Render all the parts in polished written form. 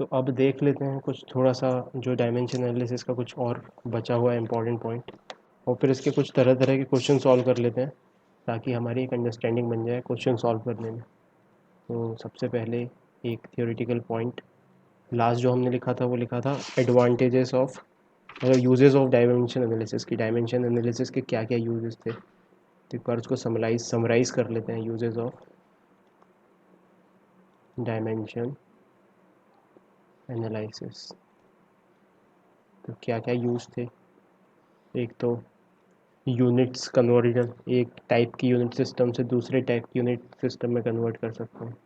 तो अब देख लेते हैं कुछ थोड़ा सा जो डायमेंशन एनालिसिस का कुछ और बचा हुआ है इम्पॉर्टेंट पॉइंट, और फिर इसके कुछ तरह तरह के क्वेश्चन सॉल्व कर लेते हैं ताकि हमारी एक अंडरस्टैंडिंग बन जाए क्वेश्चन सॉल्व करने में। तो सबसे पहले एक थियोरेटिकल पॉइंट लास्ट जो हमने लिखा था वो लिखा था एडवांटेजेस ऑफ मतलब यूजेस ऑफ डायमेंशन एनालिसिस की। डायमेंशन एनालिसिस के क्या क्या यूजेस थे, तो एक बार उसको समराइज़ कर लेते हैं। यूजेस ऑफ डायमेंशन एनालिसिस, तो क्या क्या यूज़ थे। एक तो यूनिट्स कन्वर्जन, एक टाइप की यूनिट सिस्टम से दूसरे टाइप की यूनिट सिस्टम में कन्वर्ट कर सकते हैं,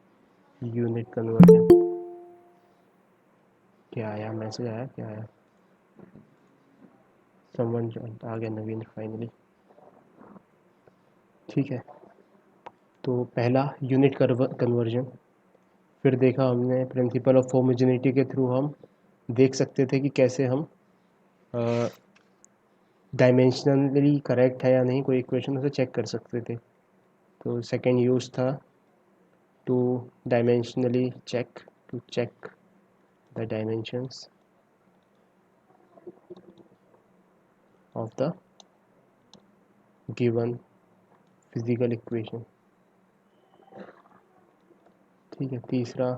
यूनिट कन्वर्जन। क्या आया, मैसेज आया, क्या आया? समवन आ गया, नवीन फाइनली। ठीक है, तो पहला यूनिट कन्वर्जन। फिर देखा हमने प्रिंसिपल ऑफ होमोजेनिटी के थ्रू हम देख सकते थे कि कैसे हम डायमेंशनली करेक्ट है या नहीं कोई इक्वेशन, उसे चेक कर सकते थे। तो सेकंड यूज़ था to dimensionally check the dimensions of the given physical equation. ठीक है, तीसरा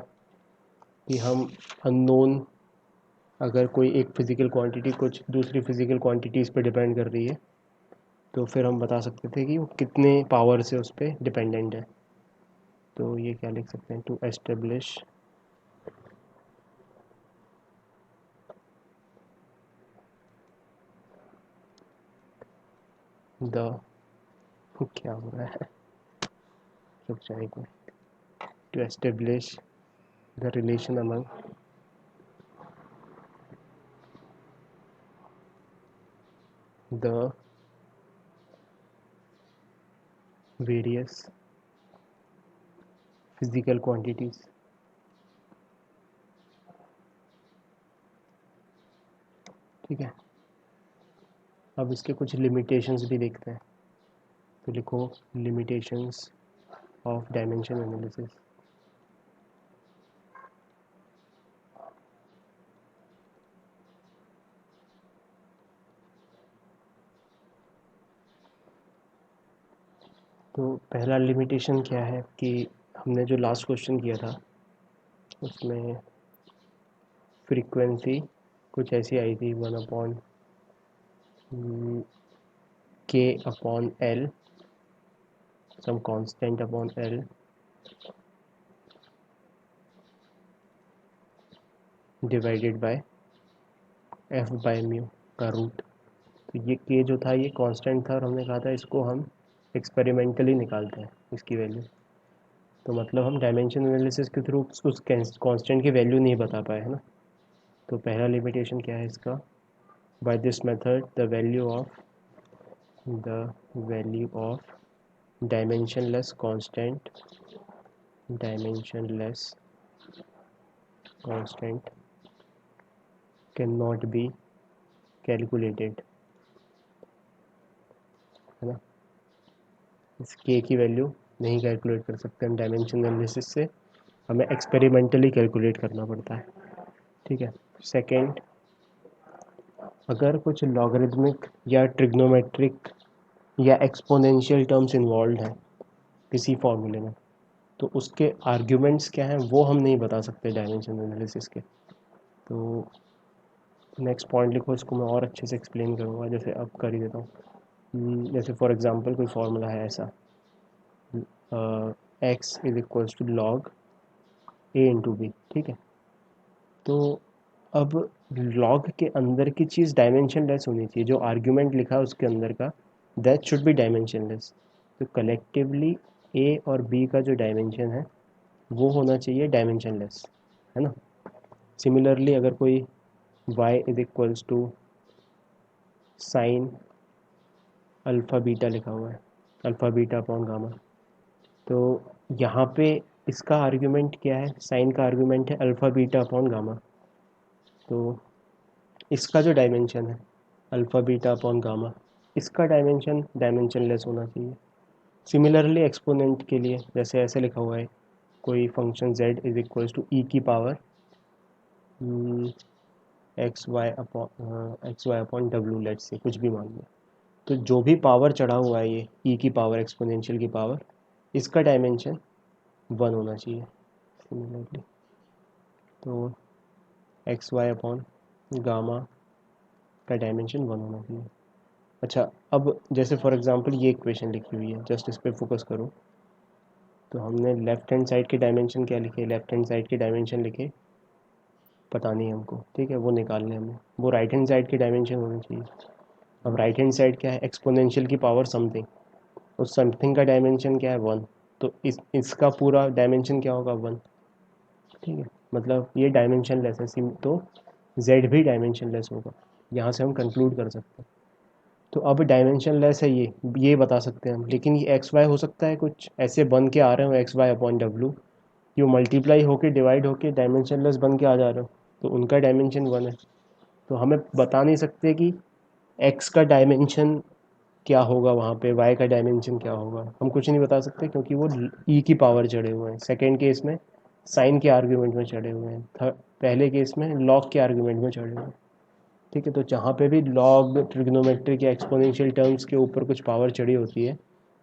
कि हम अननोन, अगर कोई एक फिज़िकल क्वांटिटी कुछ दूसरी फिज़िकल क्वांटिटीज़ पे डिपेंड कर रही है तो फिर हम बता सकते थे कि वो कितने पावर से उस पर डिपेंडेंट है। तो ये क्या लिख सकते हैं, टू एस्टेब्लिश द क्या हो रहा है, रुक जाएगा, to establish the relation among the various physical quantities. ठीक है, अब इसके कुछ लिमिटेशंस भी देखते हैं। तो लिखो लिमिटेशंस ऑफ डायमेंशन एनालिसिस। तो पहला लिमिटेशन क्या है कि हमने जो लास्ट क्वेश्चन किया था उसमें फ्रीक्वेंसी कुछ ऐसी आई थी, 1/k/L, some constant upon L divided by f/mu का रूट। तो ये k जो था ये कांस्टेंट था और हमने कहा था इसको हम एक्सपेरिमेंटली निकालते हैं इसकी वैल्यू। तो मतलब हम डायमेंशन एनालिसिस के थ्रू उस कांस्टेंट की वैल्यू नहीं बता पाए, है ना। तो पहला लिमिटेशन क्या है इसका, by this method the value of dimensionless constant dimensionless constant can not be calculated, है ना। इस के की वैल्यू नहीं कैलकुलेट कर सकते हम डायमेंशन एनालिसिस से, हमें एक्सपेरिमेंटली कैलकुलेट करना पड़ता है। ठीक है, सेकंड, अगर कुछ लॉगरिदमिक या ट्रिग्नोमेट्रिक या एक्सपोनेंशियल टर्म्स इन्वॉल्व हैं किसी फॉर्मूले में, तो उसके आर्ग्यूमेंट्स क्या हैं वो हम नहीं बता सकते डायमेंशन एनालिसिस के। तो नेक्स्ट पॉइंट लिखो, इसको मैं और अच्छे से एक्सप्लेन करूँगा, जैसे अब कर ही देता हूँ। जैसे फॉर एग्जांपल कोई फार्मूला है ऐसा, x is equals to log a into b. ठीक है, तो अब लॉग के अंदर की चीज़ डायमेंशन लेस होनी चाहिए, जो आर्ग्यूमेंट लिखा है उसके अंदर का that should be dimension less. तो कलेक्टिवली a और b का जो डायमेंशन है वो होना चाहिए डायमेंशन लेस, है ना। सिमिलरली अगर कोई y is equals to sine alpha beta लिखा हुआ है, अल्फ़ा बीटा अपॉन गामा, तो यहाँ पे इसका आर्ग्यूमेंट क्या है, साइन का आर्ग्यूमेंट है अल्फ़ा बीटा अपॉन गामा। तो इसका जो डायमेंशन है अल्फ़ा बीटा अपॉन गामा, इसका डायमेंशन डायमेंशन लेस होना चाहिए। सिमिलरली एक्सपोनेंट के लिए जैसे ऐसे लिखा हुआ है, कोई function z is equals to e की पावर एक्स वाई अपॉन डब्ल्यू, लेट से कुछ भी मान लो। तो जो भी पावर चढ़ा हुआ है ये ई की पावर, एक्सपोनेंशियल की पावर, इसका डायमेंशन 1 होना चाहिए सिमिलरली। तो एक्स वाई अपॉन गामा का डायमेंशन 1 होना चाहिए। अच्छा, अब जैसे फॉर एग्जांपल ये इक्वेशन लिखी हुई है, जस्ट इस पर फोकस करो। तो हमने लेफ्ट हैंड साइड के डायमेंशन क्या लिखे, लेफ्ट हैंड साइड के डायमेंशन लिखे, पता नहीं हमको, ठीक है, वो निकालने हमें, वो राइट हैंड साइड के डायमेंशन होने चाहिए। अब राइट हैंड साइड क्या है, एक्सपोनेंशियल की पावर समथिंग, उस समथिंग का डायमेंशन क्या है 1, तो इसका पूरा डायमेंशन क्या होगा 1, ठीक है, मतलब ये डायमेंशन लेस है, तो z भी डायमेंशन लेस होगा, यहाँ से हम कंक्लूड कर सकते हैं। तो अब डायमेंशन लेस है ये बता सकते हैं हम, लेकिन ये एक्स वाई हो सकता है कुछ ऐसे बन के आ रहे हो एक्स वाई अपॉन डब्ल्यू, ये मल्टीप्लाई होके डिवाइड होके डायमेंशन लेस बन के आ जा रहे हो, तो उनका डायमेंशन 1 है। तो हमें बता नहीं सकते कि एक्स का डायमेंशन क्या होगा, वहाँ पे वाई का डायमेंशन क्या होगा, हम कुछ नहीं बता सकते, क्योंकि वो ई की पावर चढ़े हुए हैं। सेकेंड केस में साइन के आर्ग्यूमेंट में चढ़े हुए हैं, पहले केस में लॉग के आर्ग्यूमेंट में चढ़े हुए हैं, ठीक है। तो जहाँ पे भी लॉग, ट्रिग्नोमेट्रिक या एक्सपोनेंशियल टर्म्स के ऊपर कुछ पावर चढ़ी होती है,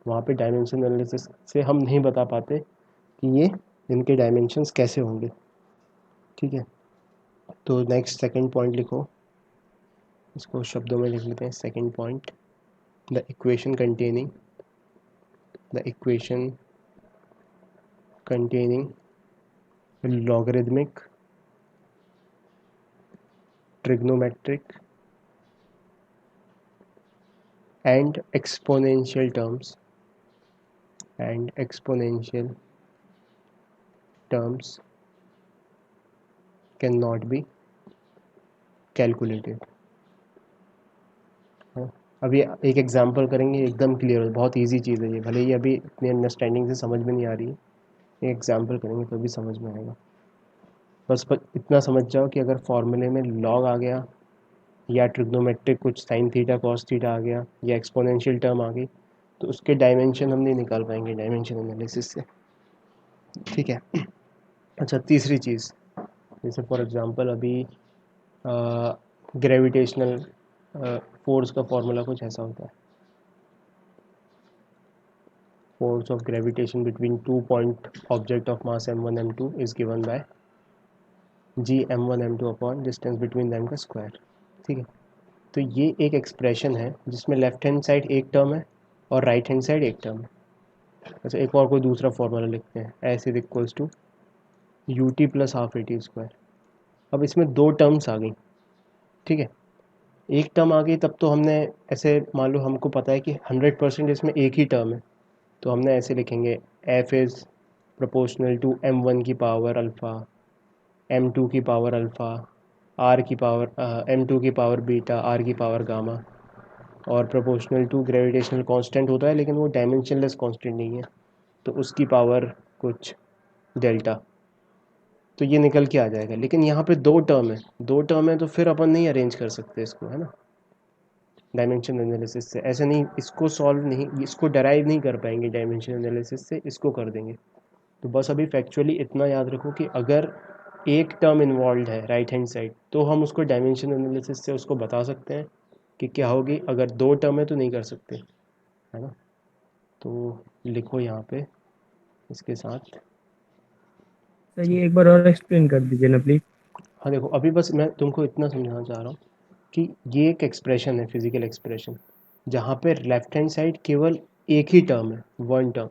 वहाँ पे डायमेंशन एनालिसिस से हम नहीं बता पाते कि ये इनके डायमेंशंस कैसे होंगे, ठीक है। तो नेक्स्ट सेकंड पॉइंट लिखो, इसको शब्दों में लिख लेते हैं। Second point, the equation containing logarithmic, trigonometric and exponential terms cannot be calculated। हाँ, अभी एक एग्जांपल करेंगे, एकदम क्लियर हो, बहुत इजी चीज़ है ये, भले ही अभी इतनी अंडरस्टैंडिंग से समझ में नहीं आ रही है, एक एग्जांपल करेंगे तो भी समझ में आएगा। बस इतना समझ जाओ कि अगर फॉर्मूले में लॉग आ गया, या ट्रिग्नोमेट्रिक कुछ साइन थीटा कॉस थीटा आ गया, या एक्सपोनेंशियल टर्म आ गई, तो उसके डायमेंशन हम नहीं निकाल पाएंगे डायमेंशन एनालिसिस से, ठीक है। अच्छा, तीसरी चीज़, जैसे फॉर एग्जांपल अभी ग्रेविटेशनल फोर्स का फॉर्मूला कुछ ऐसा होता है, force of gravitation between two point object of mass m1 m2 is given by G m1 m2 upon distance between them का स्क्वायर, ठीक है। तो ये एक एक्सप्रेशन है जिसमें लेफ्ट हैंड साइड एक टर्म है और राइट हैंड साइड एक टर्म है। अच्छा, एक और कोई दूसरा फॉर्मूला लिखते हैं, S is equals to u t plus half a t square. अब इसमें दो टर्म्स आ गई, ठीक है। एक टर्म आ गई तब तो हमने ऐसे मान लो हमको पता है कि 100% इसमें एक ही टर्म है, तो हमने ऐसे लिखेंगे, F is proportional to m1 की पावर अल्फ़ा, m2 की पावर अल्फ़ा, आर की पावर m2 की पावर बीटा, आर की पावर गामा, और प्रोपोर्शनल टू ग्रेविटेशनल कांस्टेंट होता है, लेकिन वो डायमेंशनलेस कांस्टेंट नहीं है, तो उसकी पावर कुछ डेल्टा। तो ये निकल के आ जाएगा, लेकिन यहाँ पे दो टर्म है तो फिर अपन नहीं अरेंज कर सकते इसको, है ना, डायमेंशन एनालिसिस से ऐसे नहीं, इसको सॉल्व नहीं, इसको डराइव नहीं कर पाएंगे डायमेंशन एनालिसिस से, इसको कर देंगे। तो बस अभी फैक्चुअली इतना याद रखो कि अगर एक टर्म इन्वॉल्व है राइट हैंड साइड, तो हम उसको डायमेंशन एनालिसिस से उसको बता सकते हैं कि क्या होगी, अगर दो टर्म है तो नहीं कर सकते, है ना। तो लिखो यहाँ पे इसके साथ। सर ये एक बार और एक्सप्लेन कर दीजिए ना प्लीज। हाँ देखो, अभी बस मैं तुमको इतना समझाना चाह रहा हूँ कि ये एक एक्सप्रेशन है, फिजिकल एक्सप्रेशन, जहाँ पे लेफ्ट हैंड साइड केवल एक ही टर्म है, वन टर्म,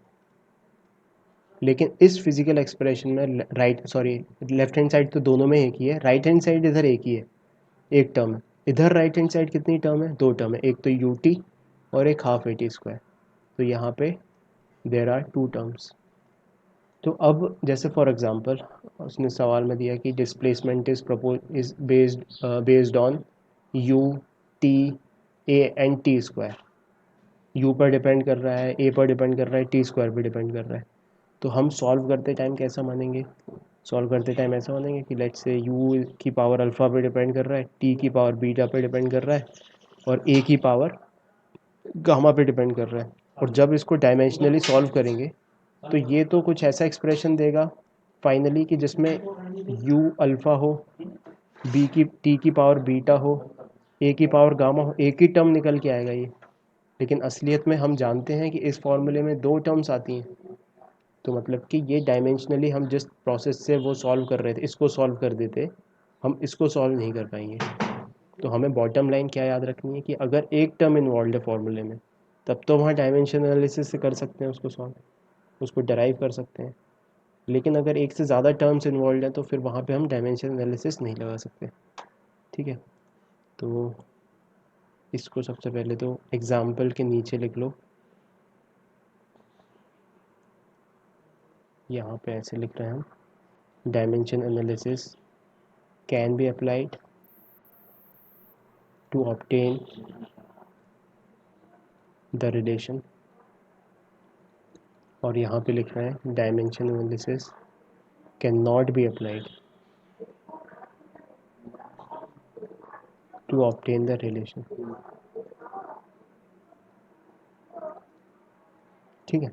लेकिन इस फिजिकल एक्सप्रेशन में right, sorry, left hand side तो दोनों में एक ही है, राइट हैंड साइड इधर एक ही है, एक टर्म है। इधर राइट हैंड साइड कितनी टर्म है, दो टर्म है, एक तो यू टी और एक हाफ ए टी स्क्वायर। तो यहाँ पे देर आर टू टर्म्स। तो अब जैसे फॉर एग्जांपल उसने सवाल में दिया कि displacement is based on you, T, A and T square. You पर डिपेंड कर रहा है, ए पर डिपेंड कर रहा है, टी स्क्वायर पर डिपेंड कर रहा है। तो हम सॉल्व करते टाइम कैसा मानेंगे, सॉल्व करते टाइम ऐसा मानेंगे कि लेट्स से यू की पावर अल्फ़ा पे डिपेंड कर रहा है, टी की पावर बीटा पे डिपेंड कर रहा है, और ए की पावर गामा पे डिपेंड कर रहा है। और जब इसको डायमेंशनली सॉल्व करेंगे तो ये तो कुछ ऐसा एक्सप्रेशन देगा फाइनली कि जिसमें यू अल्फ़ा हो, बी की टी की पावर बीटा हो, ए की पावर गामा हो, एक ही टर्म निकल के आएगा ये। लेकिन असलियत में हम जानते हैं कि इस फॉर्मूले में दो टर्म्स आती हैं। तो मतलब कि ये डायमेंशनली हम जिस प्रोसेस से वो सॉल्व कर रहे थे इसको सॉल्व कर देते, हम इसको सॉल्व नहीं कर पाएंगे। तो हमें बॉटम लाइन क्या याद रखनी है कि अगर एक टर्म इन्वॉल्व है फॉर्मूले में, तब तो वहाँ डायमेंशन एनालिसिस से कर सकते हैं उसको सॉल्व, उसको डराइव कर सकते हैं। लेकिन अगर एक से ज़्यादा टर्म्स इन्वॉल्व हैं तो फिर वहाँ पे हम डायमेंशन एनालिसिस नहीं लगा सकते। ठीक है, तो इसको सबसे पहले तो एग्जाम्पल के नीचे लिख लो, यहाँ पे ऐसे लिख रहे हैं हम, dimension analysis can be applied to obtain the relation, और यहाँ पे लिख रहे हैं dimension analysis can not be applied to obtain the relation. ठीक है,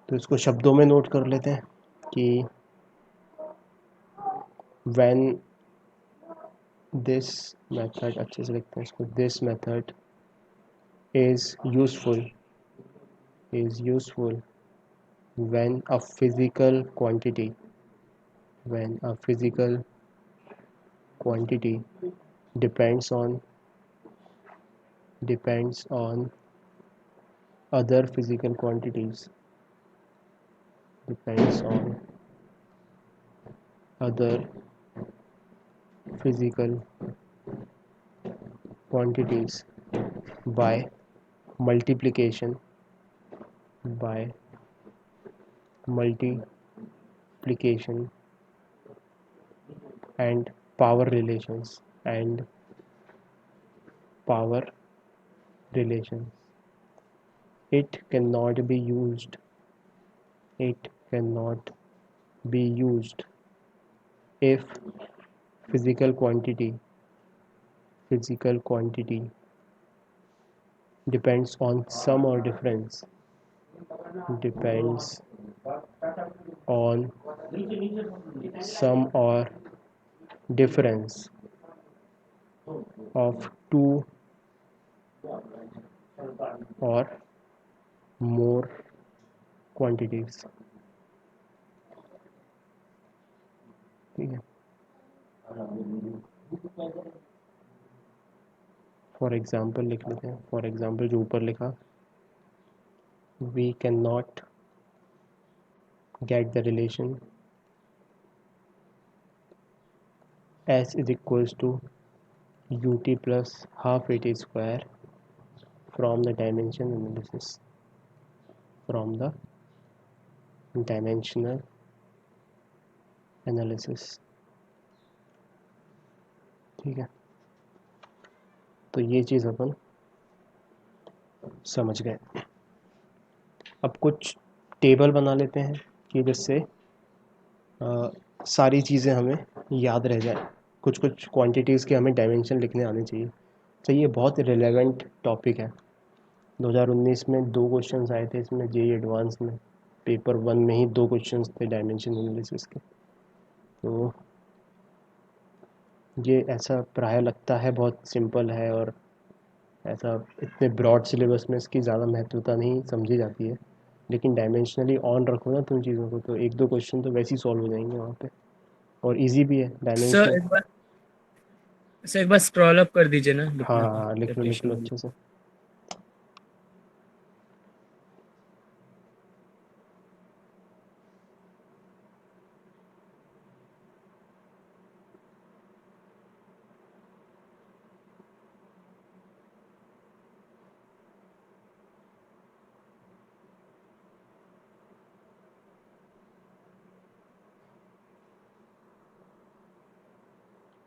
तो इसको शब्दों में नोट कर लेते हैं कि व्हेन दिस मेथड, अच्छे से लिखते हैं इसको, this method is useful when a physical quantity when a physical quantity depends on depends on other physical quantities depends on other physical quantities by multiplication by multiplication and power relations and power relations. It cannot be used. It cannot be used if physical quantity physical quantity depends on sum or difference depends on sum or difference of two or more quantities। ठीक है, for example लिख लेते हैं, for example जो ऊपर लिखा, we can not get the relation s is equals to u t plus half a t square from the dimension analysis from the dimensional analysis। ठीक है, तो ये चीज़ अपन समझ गए। अब कुछ टेबल बना लेते हैं कि जिससे सारी चीज़ें हमें याद रह जाए, कुछ कुछ क्वांटिटीज़ के हमें डायमेंशन लिखने आने चाहिए। तो ये बहुत रिलेवेंट टॉपिक है। 2019 में 2 क्वेश्चंस आए थे इसमें, जेईई एडवांस में पेपर 1 में ही 2 क्वेश्चंस थे डायमेंशन एनालिसिस के। तो ये ऐसा प्राय लगता है बहुत सिंपल है, और ऐसा इतने ब्रॉड सिलेबस में इसकी ज़्यादा महत्वता नहीं समझी जाती है। लेकिन डायमेंशनली ऑन रखो ना तुम चीज़ों को, तो 1-2 क्वेश्चन तो वैसे ही सॉल्व हो जाएंगे वहाँ पे, और इजी भी है सर डायमेंशनल। एक बार स्क्रॉल अप कर दीजिए ना, हाँ लिखने को, हाँ, लिख लो डेफिनेशन। अच्छे से।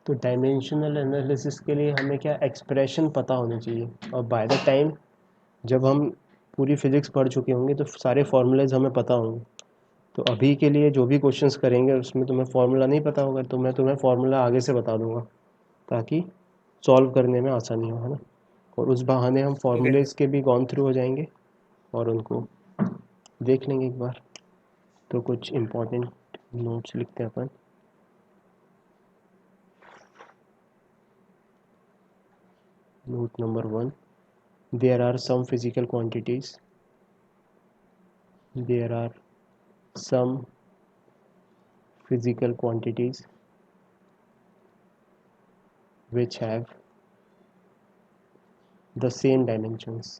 तो डायमेंशनल एनालिसिस के लिए हमें क्या एक्सप्रेशन पता होनी चाहिए, और बाय द टाइम जब हम पूरी फिज़िक्स पढ़ चुके होंगे तो सारे फार्मूलेज हमें पता होंगे। तो अभी के लिए जो भी क्वेश्चंस करेंगे उसमें तुम्हें फार्मूला नहीं पता होगा, तो मैं तुम्हें फार्मूला आगे से बता दूंगा ताकि सॉल्व करने में आसानी हो, है ना। और उस बहाने हम ठीक है। फार्मूलेज के भी गॉन थ्रू हो जाएंगे और उनको देख लेंगे एक बार। तो कुछ इम्पोर्टेंट नोट्स लिखते हैं अपन। Note number 1, there are some physical quantities, there are some physical quantities which have the same dimensions.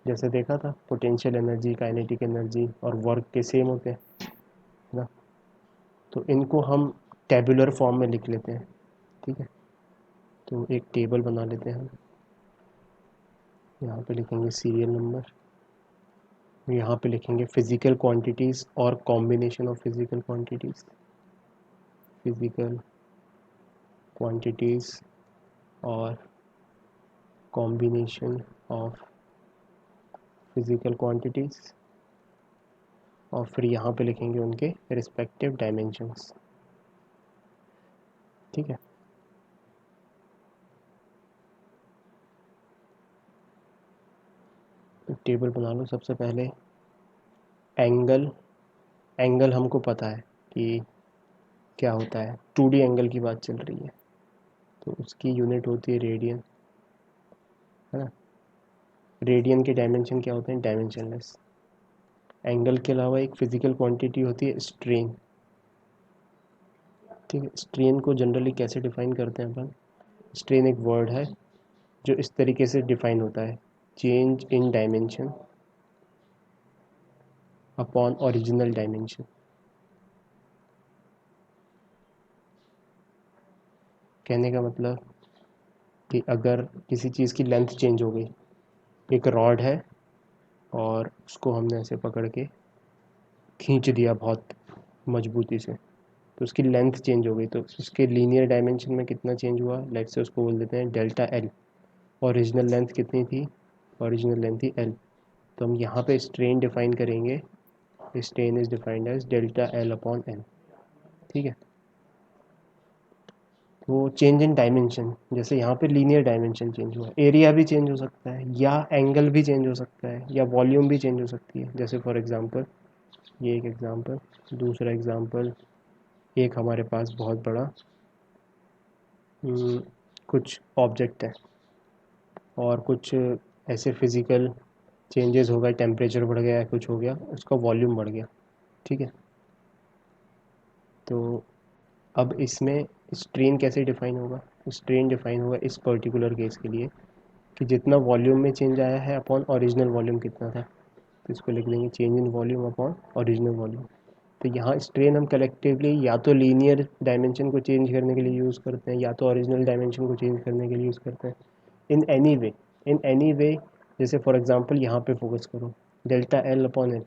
जैसे देखा था पोटेंशियल एनर्जी, काइनेटिक एनर्जी और वर्क के सेम होते हैं, है ना। तो इनको हम टेबुलर फॉर्म में लिख लेते हैं, ठीक है। तो एक टेबल बना लेते हैं हम, यहाँ पे लिखेंगे सीरियल नंबर, यहाँ पे लिखेंगे फिजिकल क्वांटिटीज़ और combination of physical quantities, physical quantities और कॉम्बिनेशन ऑफ फिजिकल क्वांटिटीज़, और फिर यहाँ पे लिखेंगे उनके रिस्पेक्टिव डायमेंशंस, ठीक है। तो टेबल बना लो। सबसे पहले एंगल, एंगल हमको पता है कि क्या होता है, 2D एंगल की बात चल रही है तो उसकी यूनिट होती है रेडियन, है ना। रेडियन के डायमेंशन क्या होते हैं, डायमेंशनलेस। एंगल के अलावा एक फिजिकल क्वांटिटी होती है स्ट्रेन, ठीक है। स्ट्रेन को जनरली कैसे डिफाइन करते हैं अपन, स्ट्रेन एक वर्ड है जो इस तरीके से डिफाइन होता है, change in dimension upon original dimension. कहने का मतलब कि अगर किसी चीज़ की लेंथ चेंज हो गई, एक रॉड है और उसको हमने ऐसे पकड़ के खींच दिया बहुत मजबूती से, तो उसकी लेंथ चेंज हो गई, तो उसके लीनियर डायमेंशन में कितना चेंज हुआ, लेट से उसको बोल देते हैं डेल्टा एल। ओरिजिनल लेंथ कितनी थी, ओरिजिनल लेंथ थी एल। तो हम यहाँ पे स्ट्रेन डिफाइन करेंगे, strain is defined as delta l upon l, ठीक है। वो चेंज इन डायमेंशन, जैसे यहाँ पे लीनियर डायमेंशन चेंज हुआ, एरिया भी चेंज हो सकता है या एंगल भी चेंज हो सकता है या वॉल्यूम भी चेंज हो सकती है। जैसे फॉर एग्जांपल ये एक एग्जांपल, दूसरा एग्जांपल, एक हमारे पास बहुत बड़ा कुछ ऑब्जेक्ट है और कुछ ऐसे फिज़िकल चेंजेस हो गए, टेम्परेचर बढ़ गया, कुछ हो गया, उसका वॉल्यूम बढ़ गया, ठीक है। तो अब इसमें स्ट्रेन कैसे डिफाइन होगा, स्ट्रेन डिफाइन होगा इस पर्टिकुलर केस के लिए कि जितना वॉल्यूम में चेंज आया है अपॉन ओरिजिनल वॉल्यूम कितना था, तो इसको लिख देंगे change in volume upon original volume. तो यहाँ स्ट्रेन हम कलेक्टिवली या तो लीनियर डायमेंशन को चेंज करने के लिए यूज़ करते हैं या तो ओरिजिनल डायमेंशन को चेंज करने के लिए यूज़ करते हैं, in any way, in any way. जैसे फॉर एग्जांपल यहाँ पे फोकस करो, डेल्टा एल अपॉन एल,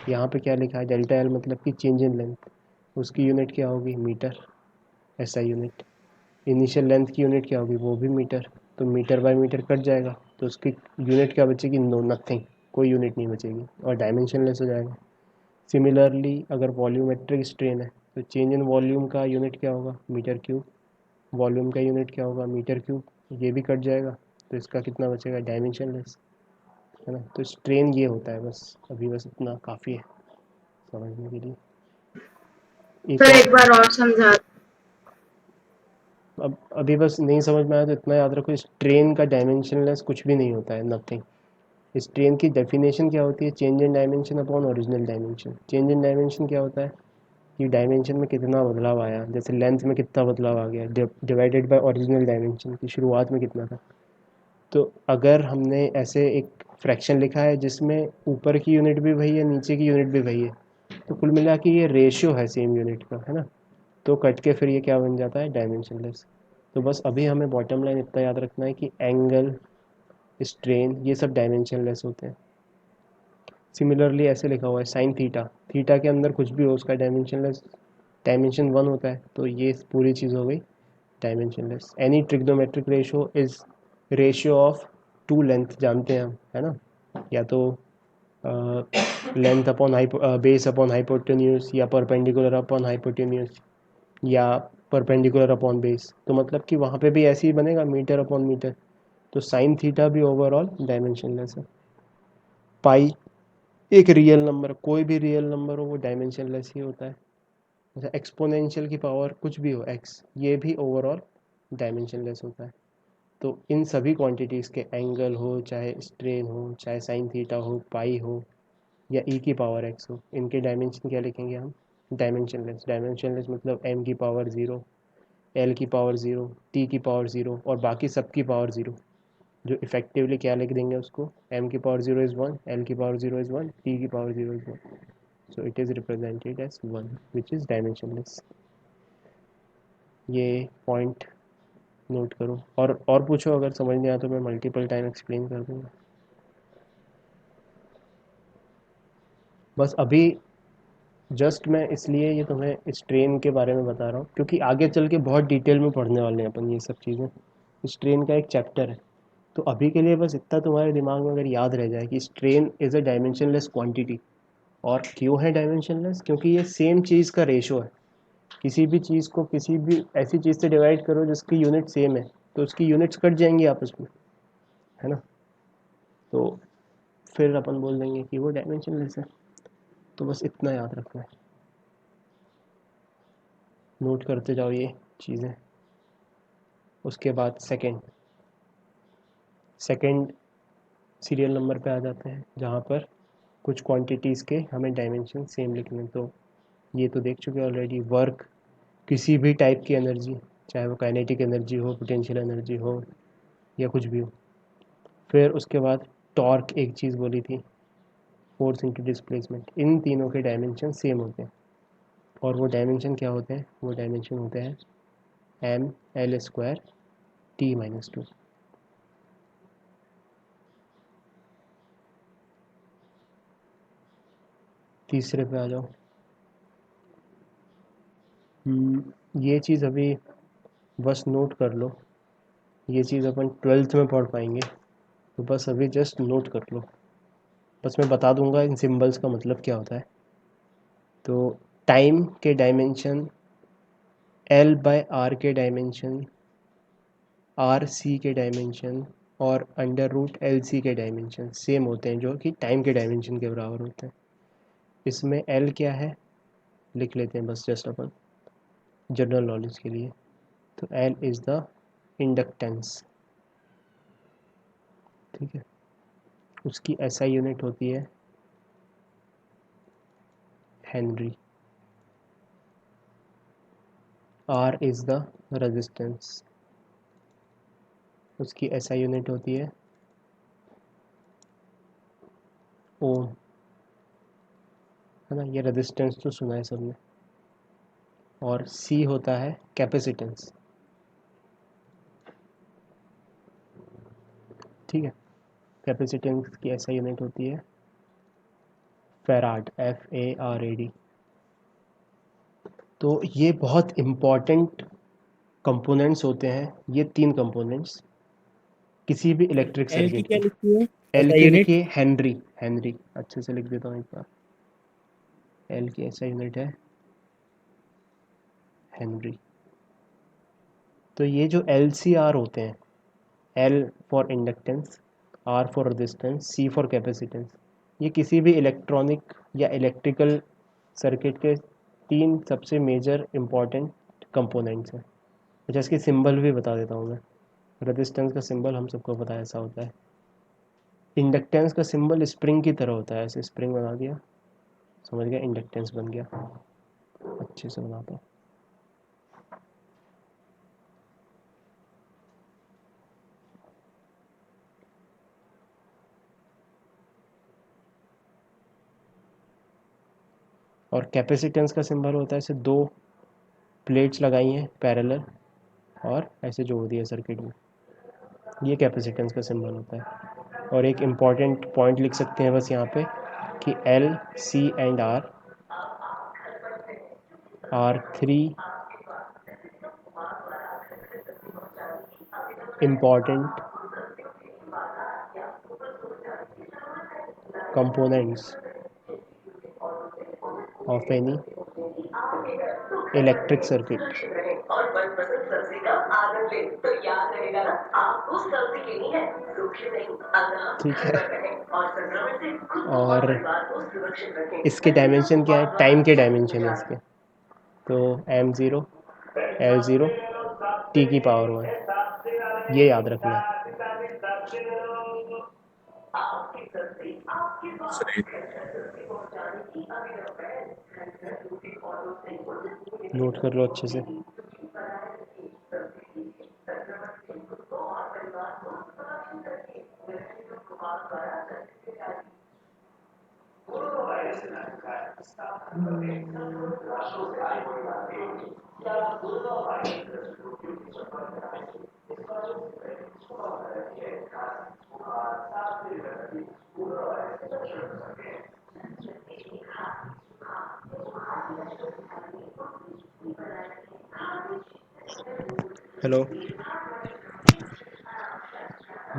यहाँ पे क्या लिखा है, डेल्टा एल मतलब कि चेंज इन लेंथ, उसकी यूनिट क्या होगी, मीटर, ऐसा यूनिट। इनिशियल लेंथ की यूनिट क्या होगी, वो भी मीटर, तो मीटर बाय मीटर कट जाएगा, तो उसकी यूनिट क्या बचेगी, नो, नथिंग, कोई यूनिट नहीं बचेगी और डायमेंशन लेस हो जाएगा। सिमिलरली अगर वॉल्यूमेट्रिक स्ट्रेन है तो चेंज इन वॉल्यूम का यूनिट क्या होगा, मीटर क्यूब, वॉल्यूम का यूनिट क्या होगा, मीटर क्यूब, ये भी कट जाएगा, तो इसका कितना बचेगा, डायमेंशन लेस, है ना। तो स्ट्रेन ये होता है, बस अभी बस इतना काफ़ी है समझने के लिए। एक सर और, एक बार और समझा। अब अभी बस नहीं समझ में आया तो इतना याद रखो, स्ट्रेन का डायमेंशनलेस कुछ भी नहीं होता है, नथिंग। स्ट्रेन की डेफिनेशन क्या होती है, change in dimension upon original dimension. Change in dimension क्या होता है कि डायमेंशन में कितना बदलाव आया, जैसे लेंथ में कितना बदलाव आ गया डिवाइडेड बाय ओरिजिनल डायमेंशन की शुरुआत में कितना था। तो अगर हमने ऐसे एक फ्रैक्शन लिखा है जिसमें ऊपर की यूनिट भी वही है, नीचे की यूनिट भी वही है, तो कुल मिला के ये रेशियो है सेम यूनिट का, है ना। तो कट के फिर ये क्या बन जाता है, डायमेंशनलेस। तो बस अभी हमें बॉटम लाइन इतना याद रखना है कि एंगल, स्ट्रेन, ये सब डायमेंशनलेस होते हैं। सिमिलरली ऐसे लिखा हुआ है साइन थीटा, थीटा के अंदर कुछ भी हो उसका डायमेंशनलेस, डायमेंशन 1 होता है, तो ये पूरी चीज़ हो गई dimensionless. Any trigonometric ratio is ratio of two length, जानते हैं हम, है ना, या तो length upon base upon hypotenuse या परपेंडिकुलर अपॉन हाइपोटेन्यूज या परपेंडिकुलर अपॉन बेस, तो मतलब कि वहाँ पे भी ऐसे ही बनेगा, मीटर अपॉन मीटर। तो साइन थीटा भी ओवरऑल डायमेंशनलेस है। पाई एक रियल नंबर, कोई भी रियल नंबर हो वो डायमेंशनलेस ही होता है। अच्छा एक्सपोनेंशियल की पावर कुछ भी हो एक्स, ये भी ओवरऑल डायमेंशनलेस होता है। तो इन सभी क्वांटिटीज़ के एंगल हो, चाहे स्ट्रेन हो, चाहे साइन थीटा हो, पाई हो, या ई की पावर एक्स हो, इनके डायमेंशन क्या लिखेंगे हम? डायमेंशनलेस। डायमेंशनलेस मतलब एम की पावर ज़ीरो, एल की पावर ज़ीरो, टी की पावर ज़ीरो और बाकी सब की पावर ज़ीरो। जो इफेक्टिवली क्या लिख देंगे उसको, एम की power zero is one, L की power zero is one, T की power zero is one, so it is represented as one which is dimensionless. ये पॉइंट नोट करो। और पूछो, अगर समझ नहीं आया तो मैं मल्टीपल टाइम एक्सप्लेन कर दूंगा। बस अभी जस्ट मैं इसलिए ये तुम्हें स्ट्रेन के बारे में बता रहा हूँ क्योंकि आगे चल के बहुत डिटेल में पढ़ने वाले हैं अपन ये सब चीज़ें। स्ट्रेन का एक चैप्टर है। तो अभी के लिए बस इतना तुम्हारे दिमाग में अगर याद रह जाए कि strain is a dimensionless quantity. और क्यों है डायमेंशनलेस? क्योंकि ये सेम चीज़ का रेशो है। किसी भी चीज़ को किसी भी ऐसी चीज़ से डिवाइड करो जिसकी यूनिट सेम है, तो उसकी यूनिट्स कट जाएंगी आपस में, है ना? तो फिर अपन बोल देंगे कि वो डायमेंशनलेस है। तो बस इतना याद रखना है, नोट करते जाओ ये चीज़ें। उसके बाद सेकंड सीरियल नंबर पे आ जाते हैं जहाँ पर कुछ क्वांटिटीज़ के हमें डायमेंशन सेम लिखने। तो ये तो देख चुके ऑलरेडी, वर्क, किसी भी टाइप की एनर्जी, चाहे वो काइनेटिक एनर्जी हो, पोटेंशियल एनर्जी हो, या कुछ भी हो। फिर उसके बाद टॉर्क एक चीज़ बोली थी, फोर्स इंटू डिस्प्लेसमेंट। इन तीनों के डायमेंशन सेम होते हैं। और वो डायमेंशन क्या होते हैं? वो डायमेंशन होते हैं M L square T minus two. तीसरे पे आ जाओ। ये चीज़ अभी बस नोट कर लो, ये चीज़ अपन ट्वेल्थ में पढ़ पाएंगे, तो बस अभी जस्ट नोट कर लो। बस मैं बता दूंगा इन सिंबल्स का मतलब क्या होता है। तो टाइम के डायमेंशन एल बाय आर के डायमेंशन, आर सी के डायमेंशन और अंडर रूट एल सी के डायमेंशन सेम होते हैं, जो कि टाइम के डायमेंशन के बराबर होते हैं। इसमें एल क्या है लिख लेते हैं बस जस्ट अपन जनरल नॉलेज के लिए। तो एल इज़ द इंडक्टेंस, ठीक है। उसकी एसआई यूनिट होती है henry. R is the resistance, उसकी एसआई यूनिट होती है ओम, है ना? ये रेजिस्टेंस तो सुना है सबने। और सी होता है कैपेसिटेंस, ठीक है। कैपेसिटेंस की एसआई यूनिट होती है फेराड, FARAD। तो ये बहुत इम्पॉर्टेंट कंपोनेंट्स होते हैं, ये तीन कंपोनेंट्स किसी भी इलेक्ट्रिक एल की सर्किट क्या के। लिखी है, एल ऐसा के यूनिट? लिखिए हेनरी, हेनरी अच्छे से लिख देता हूँ एक बार। एल की ऐसा यूनिट है हेनरी। तो ये जो एल सी आर होते हैं, L for inductance, R for resistance, C for capacitance, ये किसी भी इलेक्ट्रॉनिक या इलेक्ट्रिकल सर्किट के तीन सबसे मेजर इम्पॉर्टेंट कंपोनेंट्स हैं। अच्छा इसकी सिंबल भी बता देता हूँ मैं। रेजिस्टेंस का सिंबल हम सबको पता है ऐसा होता है। इंडक्टेंस का सिंबल स्प्रिंग की तरह होता है, ऐसे स्प्रिंग बना दिया, समझ गया, इंडक्टेंस बन गया। अच्छे से बनाता हूँ। और कैपेसिटेंस का सिंबल होता है ऐसे दो प्लेट्स लगाई हैं पैरेलल और ऐसे जोड़ दिया सर्किट में, ये कैपेसिटेंस का सिंबल होता है। और एक इम्पॉर्टेंट पॉइंट लिख सकते हैं बस यहाँ पे कि L C and R are three important components of any electric circuit। और मनपसंद सब्जी का आनंद ले तो याद रहेगा ना, आपको सब्जी लेनी है, सूखी नहीं, अगर ठीक है। और संक्रमण से खुद और परिवार को सुरक्षित रखें। इसके डायमेंशन क्या है? टाइम के डायमेंशन है इसके। तो m0 l0 t की पावर 1, ये याद रखना है। सही। नोट कर लो अच्छे से। हेलो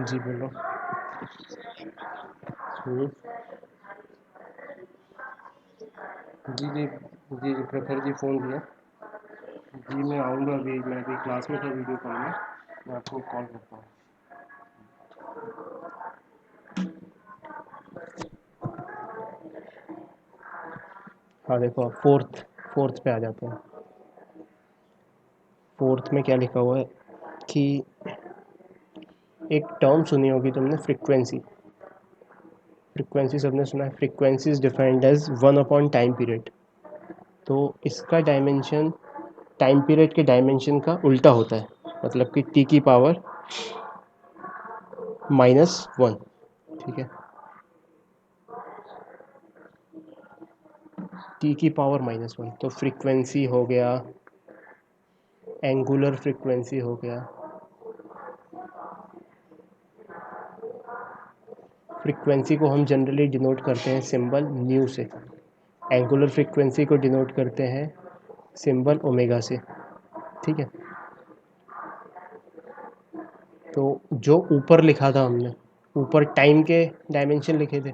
जी बोलो। जी जी जी जी प्रखर जी फ़ोन किया। जी मैं आऊँगा, अभी मैं अभी क्लास में था वीडियो कॉल में, मैं आपको कॉल करता हूँ। हाँ देखो, फोर्थ फोर्थ पे आ जाते हैं। फोर्थ में क्या लिखा हुआ है कि एक टर्म सुनी होगी तुमने, फ्रीक्वेंसी। फ्रीक्वेंसी सबने सुना है, frequency is defined as 1 time period. तो इसका डायमेंशन टाइम पीरियड के डायमेंशन का उल्टा होता है, मतलब कि टी की पावर -1। ठीक है, टी की पावर -1। तो फ्रीक्वेंसी हो गया, एंगुलर फ्रीक्वेंसी हो गया। फ्रीक्वेंसी को हम जनरली डिनोट करते हैं सिंबल न्यू से, एंगुलर फ्रीक्वेंसी को डिनोट करते हैं सिंबल ओमेगा से। ठीक है, तो जो ऊपर लिखा था हमने, ऊपर टाइम के डायमेंशन लिखे थे,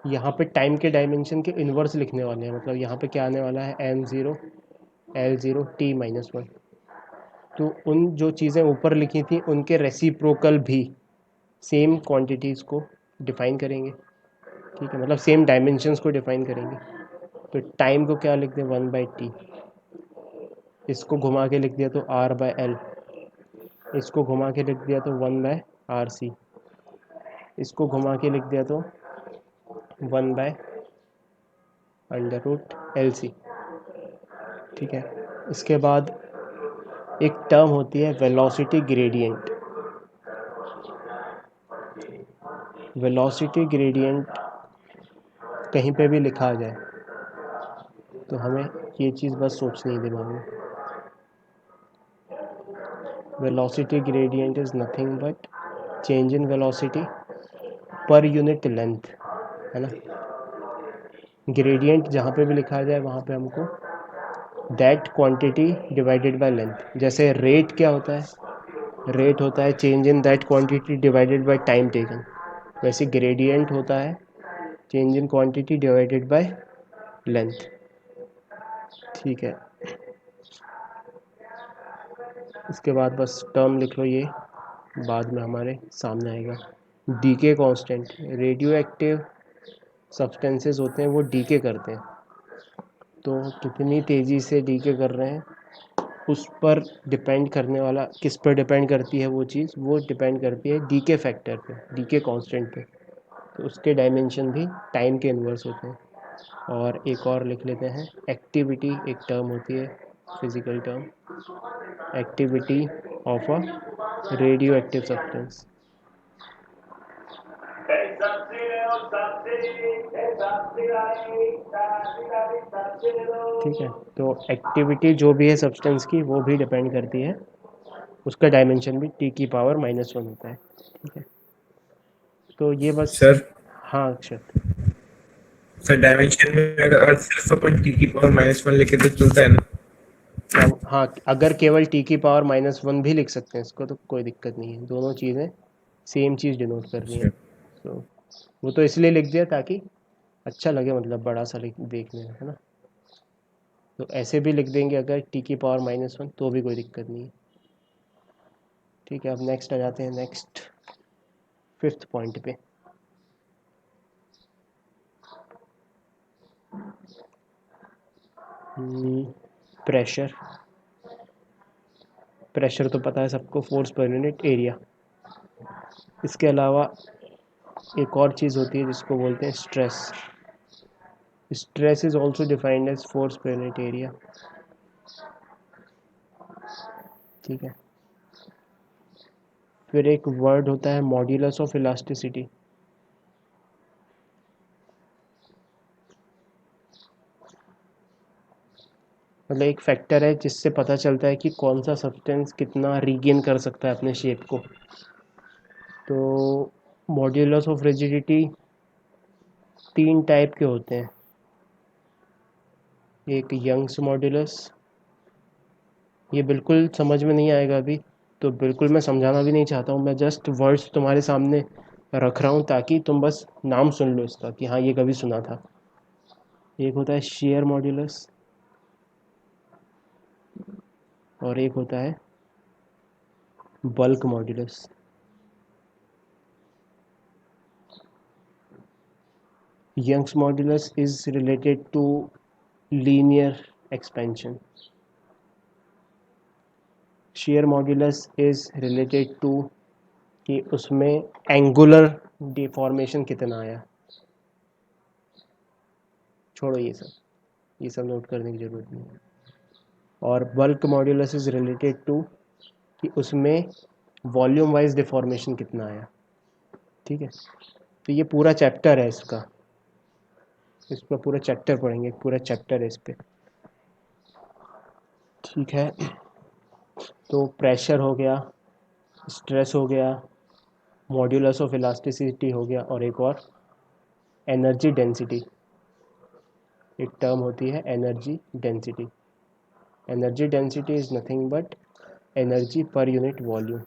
यहाँ पे टाइम के डायमेंशन के इन्वर्स लिखने वाले हैं। मतलब यहाँ पे क्या आने वाला है, m0 l0 t-1। तो उन जो चीज़ें ऊपर लिखी थी उनके रेसिप्रोकल भी सेम क्वांटिटीज़ को डिफाइन करेंगे। ठीक है, मतलब सेम डायमेंशंस को डिफाइन करेंगे। तो टाइम को क्या लिख दें, 1/t। इसको घुमा के लिख दिया तो r/l। इसको घुमा के लिख दिया तो 1/rc। इसको घुमा के लिख दिया तो 1/√LC। ठीक है, इसके बाद एक टर्म होती है वेलोसिटी ग्रेडियंट। वेलोसिटी ग्रेडियंट कहीं पे भी लिखा आ जाए तो हमें ये चीज़ बस सोचनी है दिमाग में। Velocity gradient is nothing but change in velocity per unit length, है ना। ग्रेडियंट जहाँ पे भी लिखा आ जाए वहाँ पे हमको that quantity divided by length. जैसे रेट क्या होता है, रेट होता है change in that quantity divided by time taken. वैसे ग्रेडियंट होता है change in quantity divided by length. ठीक है, इसके बाद बस टर्म लिख लो, ये बाद में हमारे सामने आएगा। Decay constant, radio active substances होते हैं वो डीके करते हैं। तो कितनी तेज़ी से डीके कर रहे हैं उस पर डिपेंड करने वाला, किस पर डिपेंड करती है वो चीज़, वो डिपेंड करती है डीके फैक्टर पे, डीके कांस्टेंट पे। तो उसके डायमेंशन भी टाइम के इन्वर्स होते हैं। और एक और लिख लेते हैं, एक्टिविटी एक टर्म होती है, physical term, activity of a radio active substance. ठीक है, तो एक्टिविटी जो भी है सब्सटेंस की वो भी डिपेंड करती है, उसका डायमेंशन भी टी की पावर -1 होता है। ठीक है, तो ये बस। सर हाँ अक्षत। सर डायमेंशन में अगर सिर्फ अपन टी की पावर -1 लिखे तो चलता है ना? क्या, हाँ अगर केवल टी की पावर -1 भी लिख सकते हैं इसको तो कोई दिक्कत नहीं है, दोनों चीज़ें सेम चीज़ डिनोट कर रही हैं। अच्छा। तो वो तो इसलिए लिख दिया ताकि अच्छा लगे, मतलब बड़ा सा लिख देखने में, है ना। तो ऐसे भी लिख देंगे अगर टी की पावर -1 तो भी कोई दिक्कत नहीं है। ठीक है, अब नेक्स्ट आ जाते हैं, नेक्स्ट फिफ्थ पॉइंट पे। प्रेशर, प्रेशर तो पता है सबको, फोर्स पर यूनिट एरिया। इसके अलावा एक और चीज़ होती है जिसको बोलते हैं stress. Stress is also defined as force per unit area. ठीक है, फिर एक वर्ड होता है मॉड्यूलस ऑफ इलास्टिसिटी। मतलब एक फैक्टर है जिससे पता चलता है कि कौन सा सब्सटेंस कितना रीगेन कर सकता है अपने शेप को। तो मॉड्यूलस ऑफ रिजिडिटी 3 टाइप के होते हैं। एक यंग्स मॉड्यूलस, ये बिल्कुल समझ में नहीं आएगा अभी, तो बिल्कुल मैं समझाना भी नहीं चाहता हूँ, मैं जस्ट वर्ड्स तुम्हारे सामने रख रहा हूँ ताकि तुम बस नाम सुन लो इसका कि हाँ ये कभी सुना था। एक होता है शेयर मॉड्यूलस और एक होता है bulk modulus. Young's modulus is related to linear expansion. Shear modulus is related to कि उसमें एंगुलर डिफॉर्मेशन कितना आया। छोड़ो ये सब नोट करने की ज़रूरत नहीं है। और bulk modulus is related to कि उसमें वॉल्यूम वाइज डिफॉर्मेशन कितना आया। ठीक है, तो ये पूरा चैप्टर है इसका, इस पर पूरा चैप्टर पढ़ेंगे, पूरा चैप्टर है इस पर। ठीक है, तो प्रेशर हो गया, स्ट्रेस हो गया, मॉड्यूलस ऑफ इलास्टिसिटी हो गया, और एक और एनर्जी डेंसिटी। एक टर्म होती है energy density. Energy density is nothing but energy per unit volume.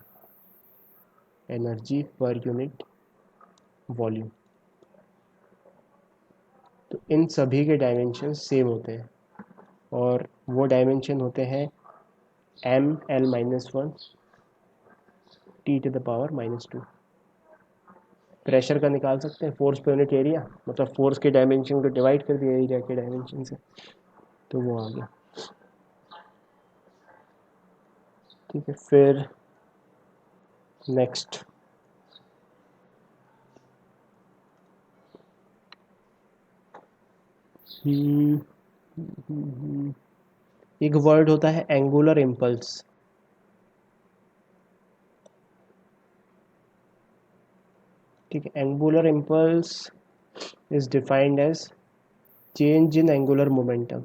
Energy per unit volume. तो इन सभी के डायमेंशन सेम होते हैं और वो डायमेंशन होते हैं ml-1 T⁻⁻²। प्रेशर का निकाल सकते हैं, फोर्स पर यूनिट एरिया, मतलब फोर्स के डायमेंशन को डिवाइड कर दिया एरिया के डायमेंशन से, तो वो आ गया। ठीक है, फिर नेक्स्ट एक वर्ड होता है एंगुलर इम्पल्स। ठीक है, angular impulse is defined as change in angular momentum.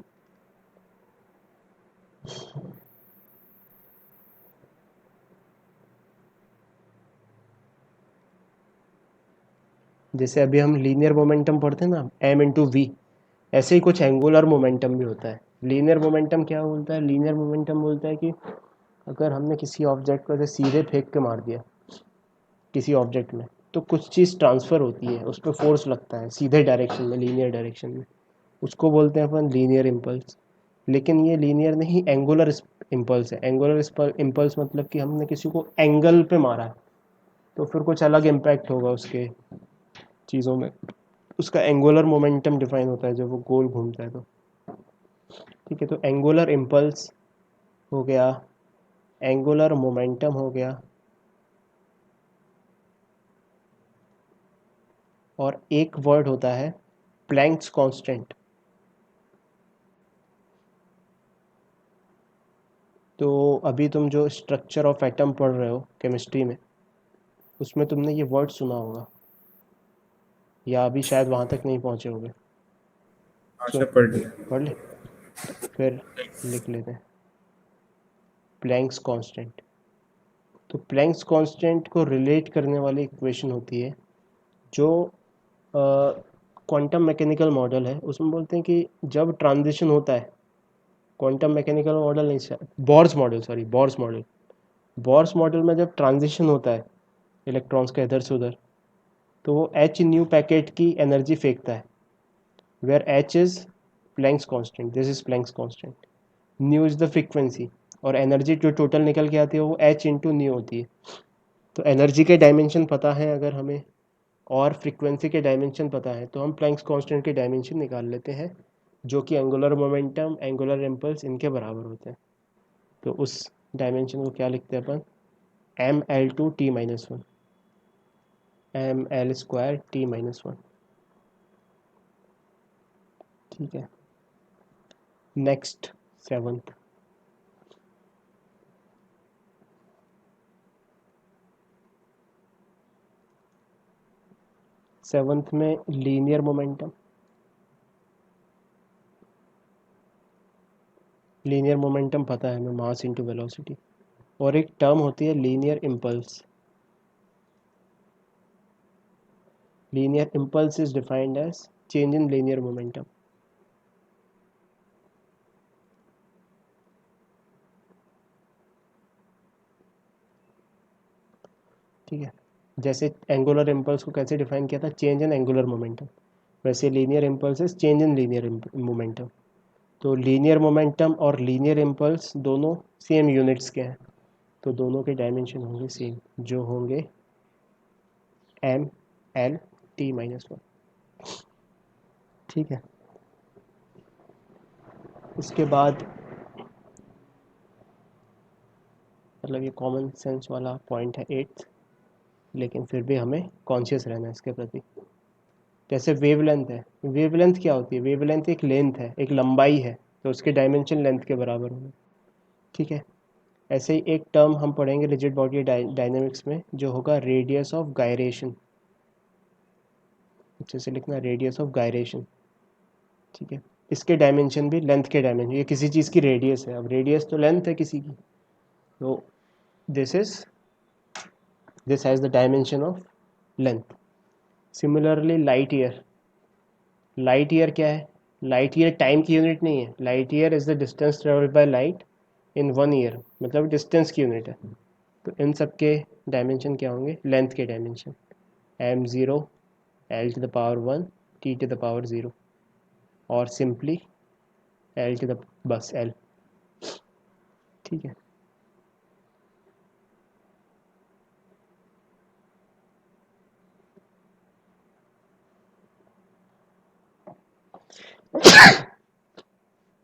जैसे अभी हम लीनियर मोमेंटम पढ़ते हैं ना, m/v, ऐसे ही कुछ एंगुलर मोमेंटम भी होता है। लीनियर मोमेंटम क्या बोलता है? लीनियर मोमेंटम बोलता है कि अगर हमने किसी ऑब्जेक्ट को ऐसे सीधे फेंक के मार दिया किसी ऑब्जेक्ट में, तो कुछ चीज़ ट्रांसफ़र होती है, उस पर फोर्स लगता है सीधे डायरेक्शन में, लीनियर डायरेक्शन में, उसको बोलते हैं अपन लीनियर इम्पल्स। लेकिन ये लीनियर नहीं, एंगुलर इम्पल्स है। एंगुलर इम्पल्स मतलब कि हमने किसी को एंगल पे मारा है, तो फिर कुछ अलग इम्पैक्ट होगा उसके चीज़ों में, उसका एंगुलर मोमेंटम डिफाइन होता है जब वो गोल घूमता है तो। ठीक है, तो एंगुलर इम्पल्स हो गया, एंगुलर मोमेंटम हो गया, और एक वर्ड होता है प्लैंक्स कांस्टेंट। तो अभी तुम जो स्ट्रक्चर ऑफ एटम पढ़ रहे हो केमिस्ट्री में, उसमें तुमने ये वर्ड सुना होगा, या अभी शायद वहाँ तक नहीं पहुँचे होगे। आशा सुन, पढ़ लिया। पढ़ ले, फिर लिख लेते हैं प्लैंक्स कांस्टेंट। तो प्लैंक्स कांस्टेंट को रिलेट करने वाली इक्वेशन होती है जो क्वांटम मैकेनिकल मॉडल है, उसमें बोलते हैं कि जब ट्रांजिशन होता है, क्वांटम मैकेनिकल मॉडल नहीं, Bohr's model, sorry Bohr's model. Bohr's model में जब ट्रांजिशन होता है इलेक्ट्रॉन्स का इधर से उधर, तो वो एच न्यू पैकेट की एनर्जी फेंकता है, where h is Planck's constant, this is Planck's constant. Nu is the frequency, और एनर्जी जो टोटल निकल के आती है वो एच इंटू न्यू होती है। तो एनर्जी के डायमेंशन पता है अगर हमें, और फ्रीक्वेंसी के डायमेंशन पता है, तो हम प्लैंक्स कांस्टेंट के डायमेंशन निकाल लेते हैं जो कि एंगुलर मोमेंटम, एंगुलर इम्पल्स इनके बराबर होते हैं। तो उस डायमेंशन को क्या लिखते हैं अपन, ml2t-1, ml2t-1। ठीक है, नेक्स्ट सेवंथ। सेवंथ में लीनियर मोमेंटम। लीनियर मोमेंटम पता है हमें, मास इनटू वेलोसिटी। और एक टर्म होती है linear impulse. Linear impulse is defined as change in linear momentum. ठीक है, जैसे एंगुलर इम्पल्स को कैसे डिफाइन किया था, चेंज इन एंगुलर मोमेंटम, वैसे linear impulse is change in linear momentum. तो लीनियर मोमेंटम और लीनियर इम्पल्स दोनों सेम यूनिट्स के हैं, तो दोनों के डायमेंशन होंगे सेम, जो होंगे ml-t-1। ठीक है, इसके बाद मतलब ये कॉमन सेंस वाला पॉइंट है एट्थ, लेकिन फिर भी हमें कॉन्शियस रहना है इसके प्रति। जैसे वेवलेंथ है, वेवलेंथ क्या होती है, वेवलेंथ एक लेंथ है, एक लंबाई है, तो उसके डायमेंशन लेंथ के बराबर होंगे। ठीक है, ऐसे ही एक टर्म हम पढ़ेंगे रिजिड बॉडी डायनेमिक्स में, जो होगा रेडियस ऑफ गायरेशन। अच्छे से लिखना, रेडियस ऑफ गायरेशन। ठीक है, इसके डायमेंशन भी लेंथ के डायमेंशन, ये किसी चीज़ की रेडियस है, अब रेडियस तो लेंथ है किसी की, तो this is this has the dimension of length. Similarly light year, light year क्या है, लाइट ईयर टाइम की यूनिट नहीं है, light year is the distance travelled by light in 1 year, मतलब डिस्टेंस की यूनिट है। तो इन सब के डायमेंशन क्या होंगे, लेंथ के डायमेंशन, m0 l⁻1 t⁻0, और सिंपली l to the बस l। ठीक है,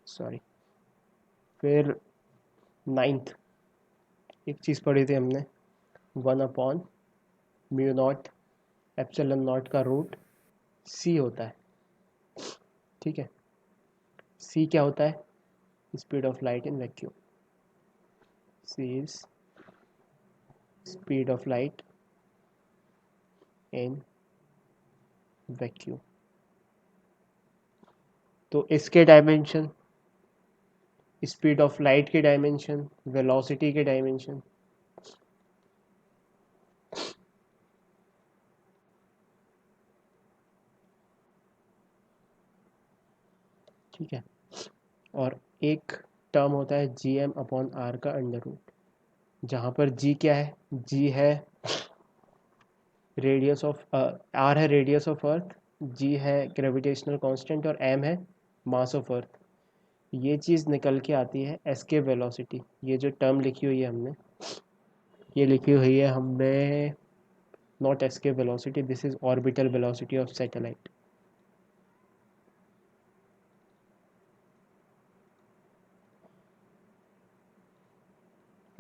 सॉरी। फिर नाइन्थ, एक चीज़ पढ़ी थी हमने, 1/μ0 एप्सिलॉन नॉट का रूट c होता है। ठीक है, c क्या होता है, speed of light in vacuum. c is speed of light in vacuum. तो इसके डायमेंशन, स्पीड ऑफ लाइट के डायमेंशन, वेलोसिटी के डायमेंशन, ठीक है। और एक टर्म होता है gm/r का अंडर रूट, जहाँ पर g क्या है, g है रेडियस ऑफ, r है रेडियस ऑफ अर्थ, g है ग्रेविटेशनल कांस्टेंट, और m है मास ऑफ अर्थ। ये चीज़ निकल के आती है एस्केप वेलोसिटी। ये जो टर्म लिखी हुई है हमने, ये लिखी हुई है हमने, not escape velocity, this is orbital velocity of satellite.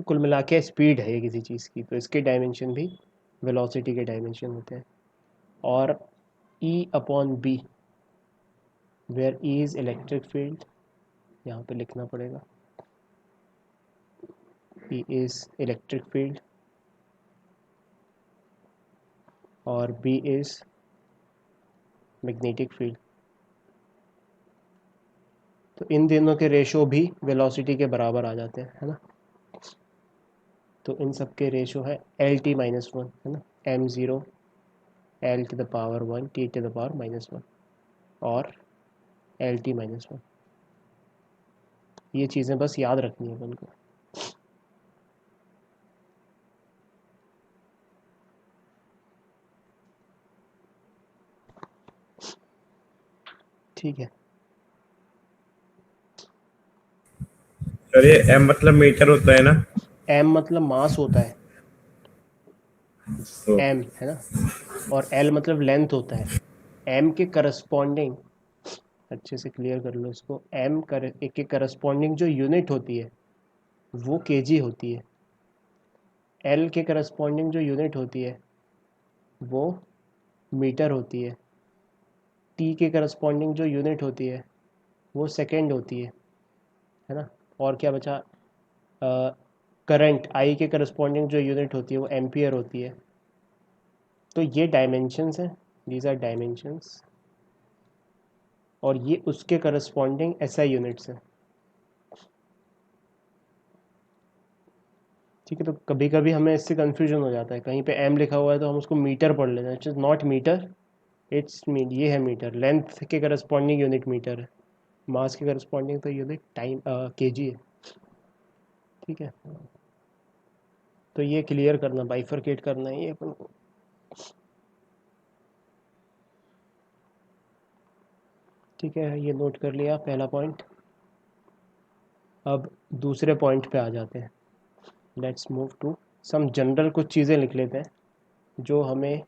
कुल मिला के स्पीड है ये किसी चीज़ की, तो इसके डायमेंशन भी वेलोसिटी के डायमेंशन होते हैं। और E/B, where E is electric field, यहाँ पे लिखना पड़ेगा, E इज इलेक्ट्रिक फील्ड और B इज मैग्नेटिक फील्ड। तो इन दोनों के रेशो भी वेलोसिटी के बराबर आ जाते हैं, है ना। तो इन सब के रेशो है L⁻⁻1, है ना, m0 l⁻1 t⁻⁻1 और L⁻⁻1। ये चीज़ें बस याद रखनी है अपन को। ठीक है, सर ये m मतलब मीटर होता है ना? m मतलब मास होता है, तो m है ना, और l मतलब लेंथ होता है। m के करस्पॉन्डिंग अच्छे से क्लियर कर लो इसको। एम कर एक के करस्पॉन्डिंग जो यूनिट होती है वो केजी होती है, एल के करस्पॉन्डिंग जो यूनिट होती है वो मीटर होती है, टी के करस्पॉन्डिंग जो यूनिट होती है वो सेकेंड होती है ना। और क्या बचा, करंट आई के करस्पॉन्डिंग जो यूनिट होती है वो एम्पियर होती है। तो ये डायमेंशंस हैं, दीज आर डायमेंशंस, और ये उसके करस्पॉन्डिंग एसआई यूनिट्स हैं। ठीक है, तो कभी कभी हमें इससे कन्फ्यूजन हो जाता है, कहीं पे एम लिखा हुआ है तो हम उसको मीटर पढ़ लेते हैं। It's not metre, it's mean, ये है मीटर, लेंथ के करस्पॉन्डिंग यूनिट मीटर है, मास के करस्पॉन्डिंग तो यूनिट टाइम केजी है। ठीक है, तो ये क्लियर करना, बाइफरकेट करना है ये अपन को। ठीक है, ये नोट कर लिया पहला पॉइंट। अब दूसरे पॉइंट पे आ जाते हैं। Let's move to some general, कुछ चीज़ें लिख लेते हैं जो हमें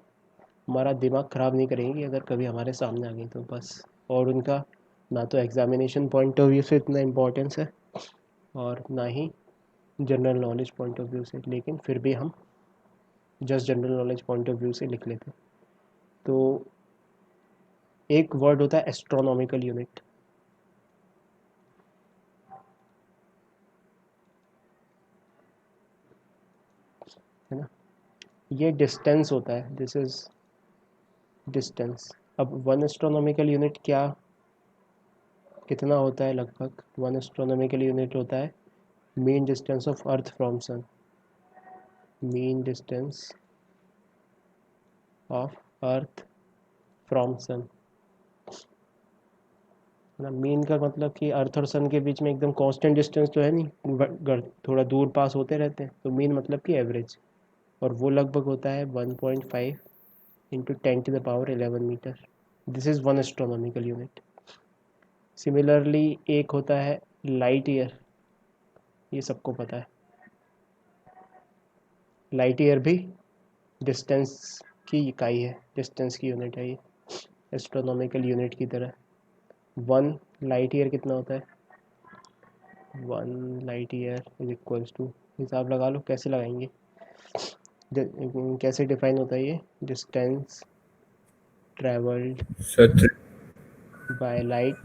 हमारा दिमाग ख़राब नहीं करेंगी अगर कभी हमारे सामने आ गई तो बस। और उनका ना तो एग्जामिनेशन पॉइंट ऑफ व्यू से इतना इम्पोर्टेंस है और ना ही general knowledge point of view से, लेकिन फिर भी हम just general knowledge point of view से लिख लेते हैं। तो एक वर्ड होता है एस्ट्रोनॉमिकल यूनिट, है ना। ये डिस्टेंस होता है, दिस इज डिस्टेंस। अब वन एस्ट्रोनॉमिकल यूनिट क्या, कितना होता है, लगभग वन एस्ट्रोनॉमिकल यूनिट होता है mean distance of earth from sun, mean distance of earth from sun, ना। मीन का मतलब कि अर्थ और सन के बीच में एकदम कांस्टेंट डिस्टेंस तो है नहीं, थोड़ा दूर पास होते रहते हैं, तो मीन मतलब कि एवरेज। और वो लगभग होता है 1.5 into 10⁻11 metre. This is one astronomical unit. Similarly एक होता है लाइट ईयर, ये सबको पता है, लाइट ईयर भी डिस्टेंस की इकाई है, डिस्टेंस की यूनिट है ये, एस्ट्रोनॉमिकल यूनिट की तरह। वन लाइट ईयर कितना होता है, one light year is equals to, हिसाब लगा लो कैसे लगाएंगे, कैसे डिफाइन होता है ये, डिस्टेंस ट्रेवल्ड सत्र by light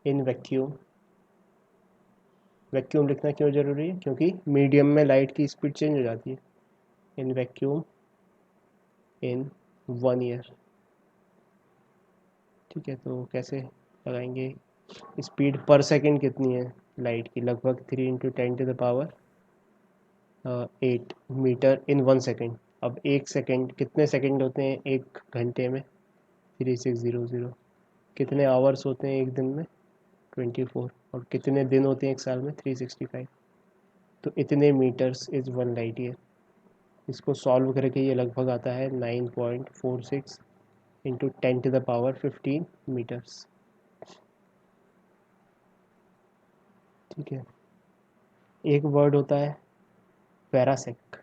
in vacuum. Vacuum लिखना क्यों ज़रूरी है, क्योंकि मीडियम में लाइट की स्पीड चेंज हो जाती है। In vacuum in 1 year. ठीक है, तो कैसे लगाएंगे, स्पीड पर सेकंड कितनी है लाइट की, लगभग 3 × 10⁸ 8 मीटर इन 1 सेकेंड। अब 1 सेकेंड, कितने सेकेंड होते हैं एक घंटे में, 3600। कितने आवर्स होते हैं एक दिन में, 24। और कितने दिन होते हैं एक साल में, 365। तो इतने metres is one light year. इसको सॉल्व करके ये लगभग आता है 9.46 इंटू 10⁻15 मीटर्स। ठीक है, एक वर्ड होता है पैरासेक,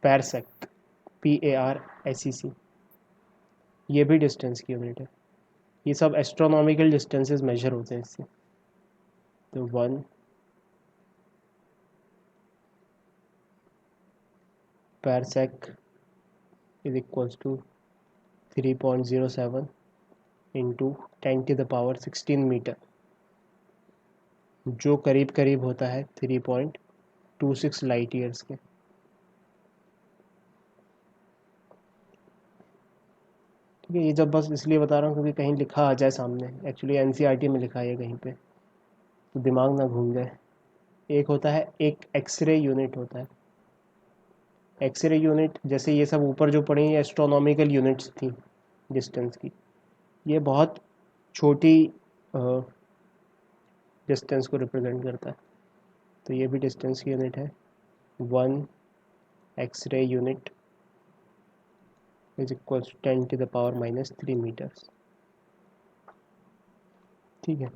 पैरसेक, PARSEC, ये भी डिस्टेंस की यूनिट है। ये सब एस्ट्रोनॉमिकल डिस्टेंसेस मेजर होते हैं इससे। तो one parsec is equals to 3.07 into 10⁻16 metre, जो करीब करीब होता है 3.26 लाइट ईयर्स के। ठीक है, ये जब बस इसलिए बता रहा हूँ क्योंकि कहीं लिखा आ जाए सामने, एक्चुअली एनसीईआरटी में लिखा है कहीं पे, तो दिमाग ना घूम जाए। एक होता है, एक एक्सरे यूनिट होता है। एक्सरे यूनिट, जैसे ये सब ऊपर जो पढ़ी ये एस्ट्रोनॉमिकल यूनिट्स थी डिस्टेंस की, ये बहुत छोटी डिस्टेंस को रिप्रेजेंट करता है। तो ये भी डिस्टेंस की यूनिट है। One X-ray unit is equals 10⁻³ metres. ठीक है,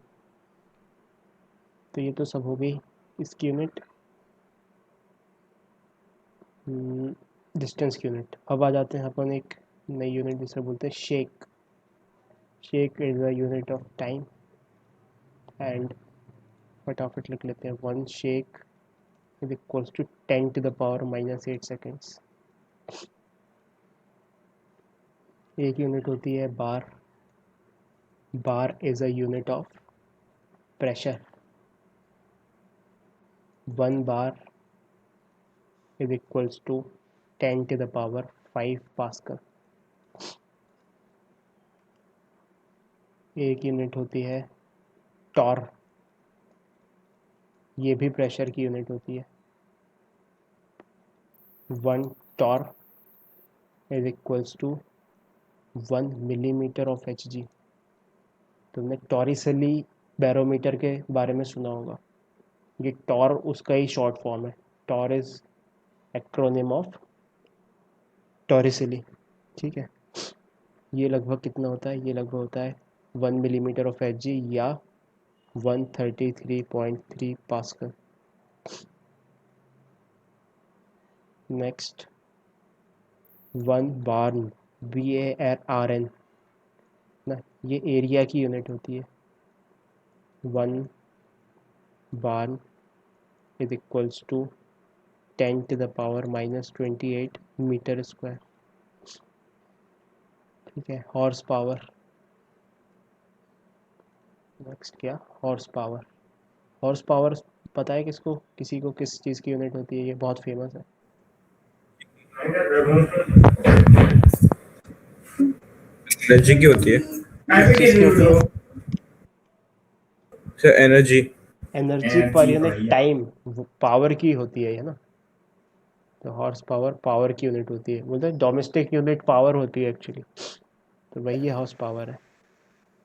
तो ये तो सब हो गई इसकी यूनिट, डिस्टेंस की यूनिट। अब आ जाते हैं अपन एक नई यूनिट दूसरा बोलते हैं shake. Shake is a unit of time and फटाफट लिख लेते हैं. 1 shake is equals to 10 to the power -8 seconds. एक यूनिट होती है bar. Bar is a unit of pressure. 1 bar is equals to 10 to the power 5 Pascal. एक unit होती है टॉर. ये भी प्रेशर की यूनिट होती है. 1 torr is equals to 1 millimetre of H G. तुमने टॉरिसली बैरोमीटर के बारे में सुना होगा. ये टॉर उसका ही शॉर्ट फॉर्म है. Torr is acronym of Torricelli. ठीक है. ये लगभग कितना होता है? ये लगभग होता है 1 मिलीमीटर ऑफ एच जी या 133.3 पास्कल. नेक्स्ट 1 बार्न BARN ना, ये एरिया की यूनिट होती है. 1 barn is equals to 10 to the power -28 metre square. ठीक है. Horse power. नेक्स्ट क्या? Horse power. हॉर्स पावर पता है किसको? किसी को किस चीज़ की यूनिट होती है? ये बहुत फेमस है. एनर्जी की होती है. किस चीज़ की होती है? Sir energy. एनर्जी पर यूनिट टाइम पावर की होती है ना. तो हॉर्स पावर पावर की यूनिट होती है. बोलते हैं डोमेस्टिक यूनिट पावर होती है एक्चुअली. तो वही ये हॉर्स पावर है.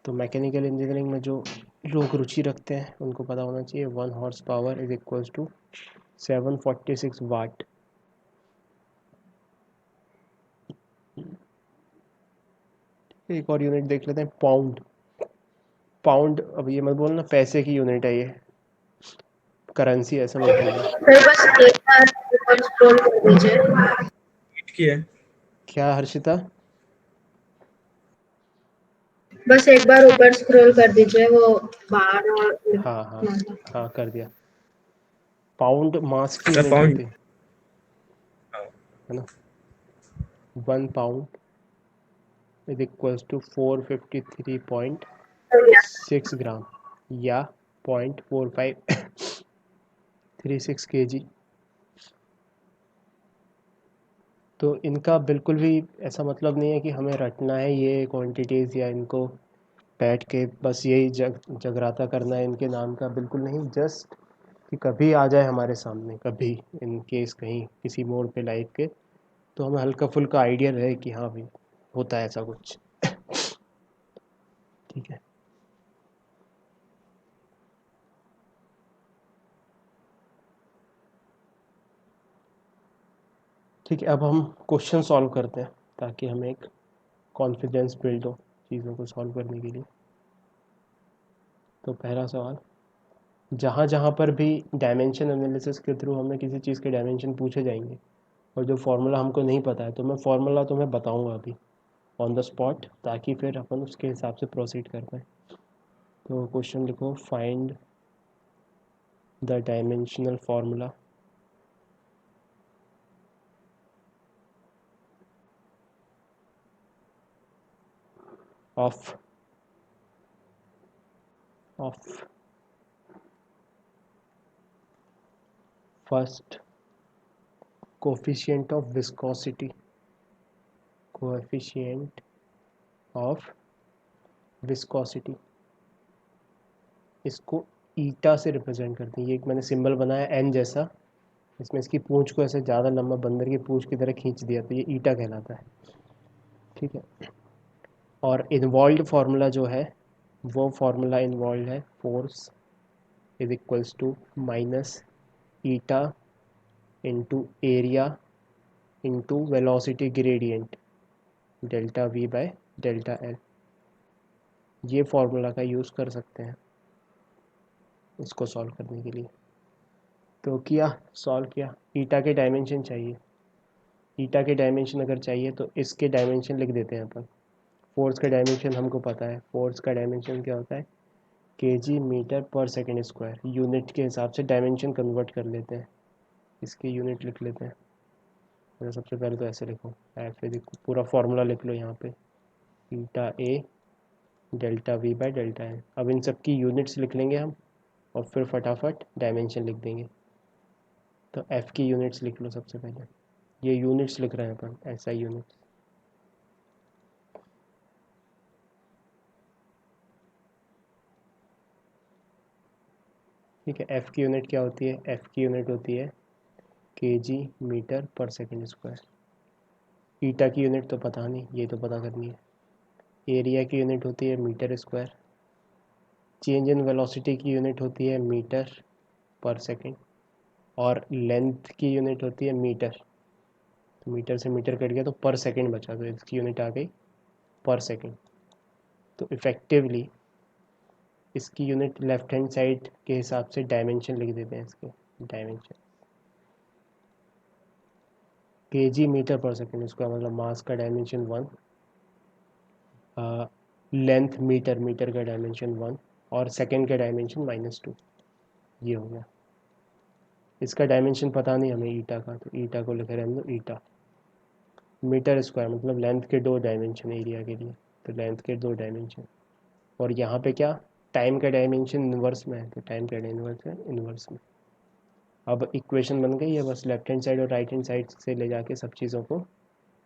तो मैकेनिकल इंजीनियरिंग में जो लोग रुचि रखते हैं उनको पता होना चाहिए 1 horse power is equals to 746 watt. एक और यूनिट देख लेते हैं पाउंड. पाउंड. अब ये मत बोलना पैसे की यूनिट है, ये करेंसी ऐसा मत बोलना. सर बस एक बार ऊपर स्क्रॉल कर दीजिए. की है. क्या हर्षिता? बस एक बार ऊपर स्क्रॉल कर दीजिए वो बार और हाँ हाँ हाँ, कर दिया. पाउंड मास की सर यूनिट पाउंड. होती है ना. 1 पाउंड इज इक्वल्स टू 453.6 ग्राम या 0.4536 kg. तो इनका बिल्कुल भी ऐसा मतलब नहीं है कि हमें रटना है ये क्वांटिटीज़ या इनको बैठ के बस यही जगराता करना है इनके नाम का. बिल्कुल नहीं. जस्ट कि कभी आ जाए हमारे सामने, कभी इन केस कहीं किसी मोड़ पे लाइफ के, तो हमें हल्का फुल्का आइडिया रहे कि हाँ भाई होता है ऐसा कुछ. ठीक है. ठीक है. अब हम क्वेश्चन सॉल्व करते हैं ताकि हमें एक कॉन्फिडेंस बिल्ड हो चीज़ों को सॉल्व करने के लिए. तो पहला सवाल. जहाँ जहाँ पर भी डायमेंशन एनालिसिस के थ्रू हमें किसी चीज़ के डायमेंशन पूछे जाएंगे और जो फार्मूला हमको नहीं पता है, तो मैं फार्मूला तुम्हें बताऊंगा अभी ऑन द स्पॉट, ताकि फिर अपन उसके हिसाब से प्रोसीड कर पाए. तो क्वेश्चन लिखो. Find the dimensional formula of first coefficient of viscosity. coefficient of viscosity इसको ईटा से रिप्रेजेंट करते हैं. ये एक मैंने सिंबल बनाया एन जैसा. इसमें इसकी पूंछ को ऐसे ज़्यादा लंबा बंदर की पूंछ की तरह खींच दिया, तो ये ईटा कहलाता है. ठीक है. और इन्वॉल्व फार्मूला जो है वो फार्मूला इन्वॉल्व है force is equals to minus eta into area into velocity gradient delta V by delta L. ये फार्मूला का यूज़ कर सकते हैं इसको सॉल्व करने के लिए. तो किया, सॉल्व किया. ईटा के डायमेंशन चाहिए. ईटा के डायमेंशन अगर चाहिए तो इसके डायमेंशन लिख देते हैं अपन। फोर्स का डायमेंशन हमको पता है, फोर्स का डायमेंशन क्या होता है, केजी मीटर पर सेकंड स्क्वायर। यूनिट के हिसाब से डायमेंशन कन्वर्ट कर लेते हैं, इसकी यूनिट लिख लेते हैं। तो सबसे पहले तो ऐसे लिखो, ऐसे देखो पूरा फॉर्मूला लिख लो यहाँ पे, eta A delta V by delta N. अब इन सब की यूनिट्स लिख लेंगे हम और फिर फटाफट डायमेंशन लिख देंगे। तो एफ़ की यूनिट्स लिख लो सबसे पहले, ये यूनिट्स लिख रहे हैं अपन, ऐसा यूनिट्स। ठीक है, एफ़ की यूनिट क्या होती है, एफ़ की यूनिट होती है केजी मीटर पर सेकंड स्क्वायर। ईटा की यूनिट तो पता नहीं, ये तो पता करनी है। एरिया की यूनिट होती है metre square. Change in velocity की यूनिट होती है मीटर पर सेकंड। और लेंथ की यूनिट होती है मीटर। तो मीटर से मीटर कट गया तो पर सेकंड बचा, तो इसकी यूनिट आ गई पर सेकंड। तो इफ़ेक्टिवली इसकी यूनिट लेफ्ट हैंड साइड के हिसाब से डायमेंशन लिख देते हैं इसके, डायमेंशन केजी मीटर पर सेकंड, इसका मतलब मास का डायमेंशन 1, लेंथ मीटर, मीटर का डायमेंशन 1 और सेकंड का डायमेंशन -2। ये हो गया। इसका डायमेंशन पता नहीं हमें ईटा का, तो ईटा को लिख रहे हैं हम लोग ईटा। मीटर स्क्वायर मतलब लेंथ के 2 डायमेंशन एरिया के लिए, तो लेंथ के 2 डायमेंशन। और यहाँ पे क्या, टाइम का डायमेंशन इन्वर्स में है, तो टाइम का इन्वर्स है इन्वर्स में। अब इक्वेशन बन गई है, बस लेफ्ट हैंड साइड और राइट हैंड साइड से ले जाके सब चीज़ों को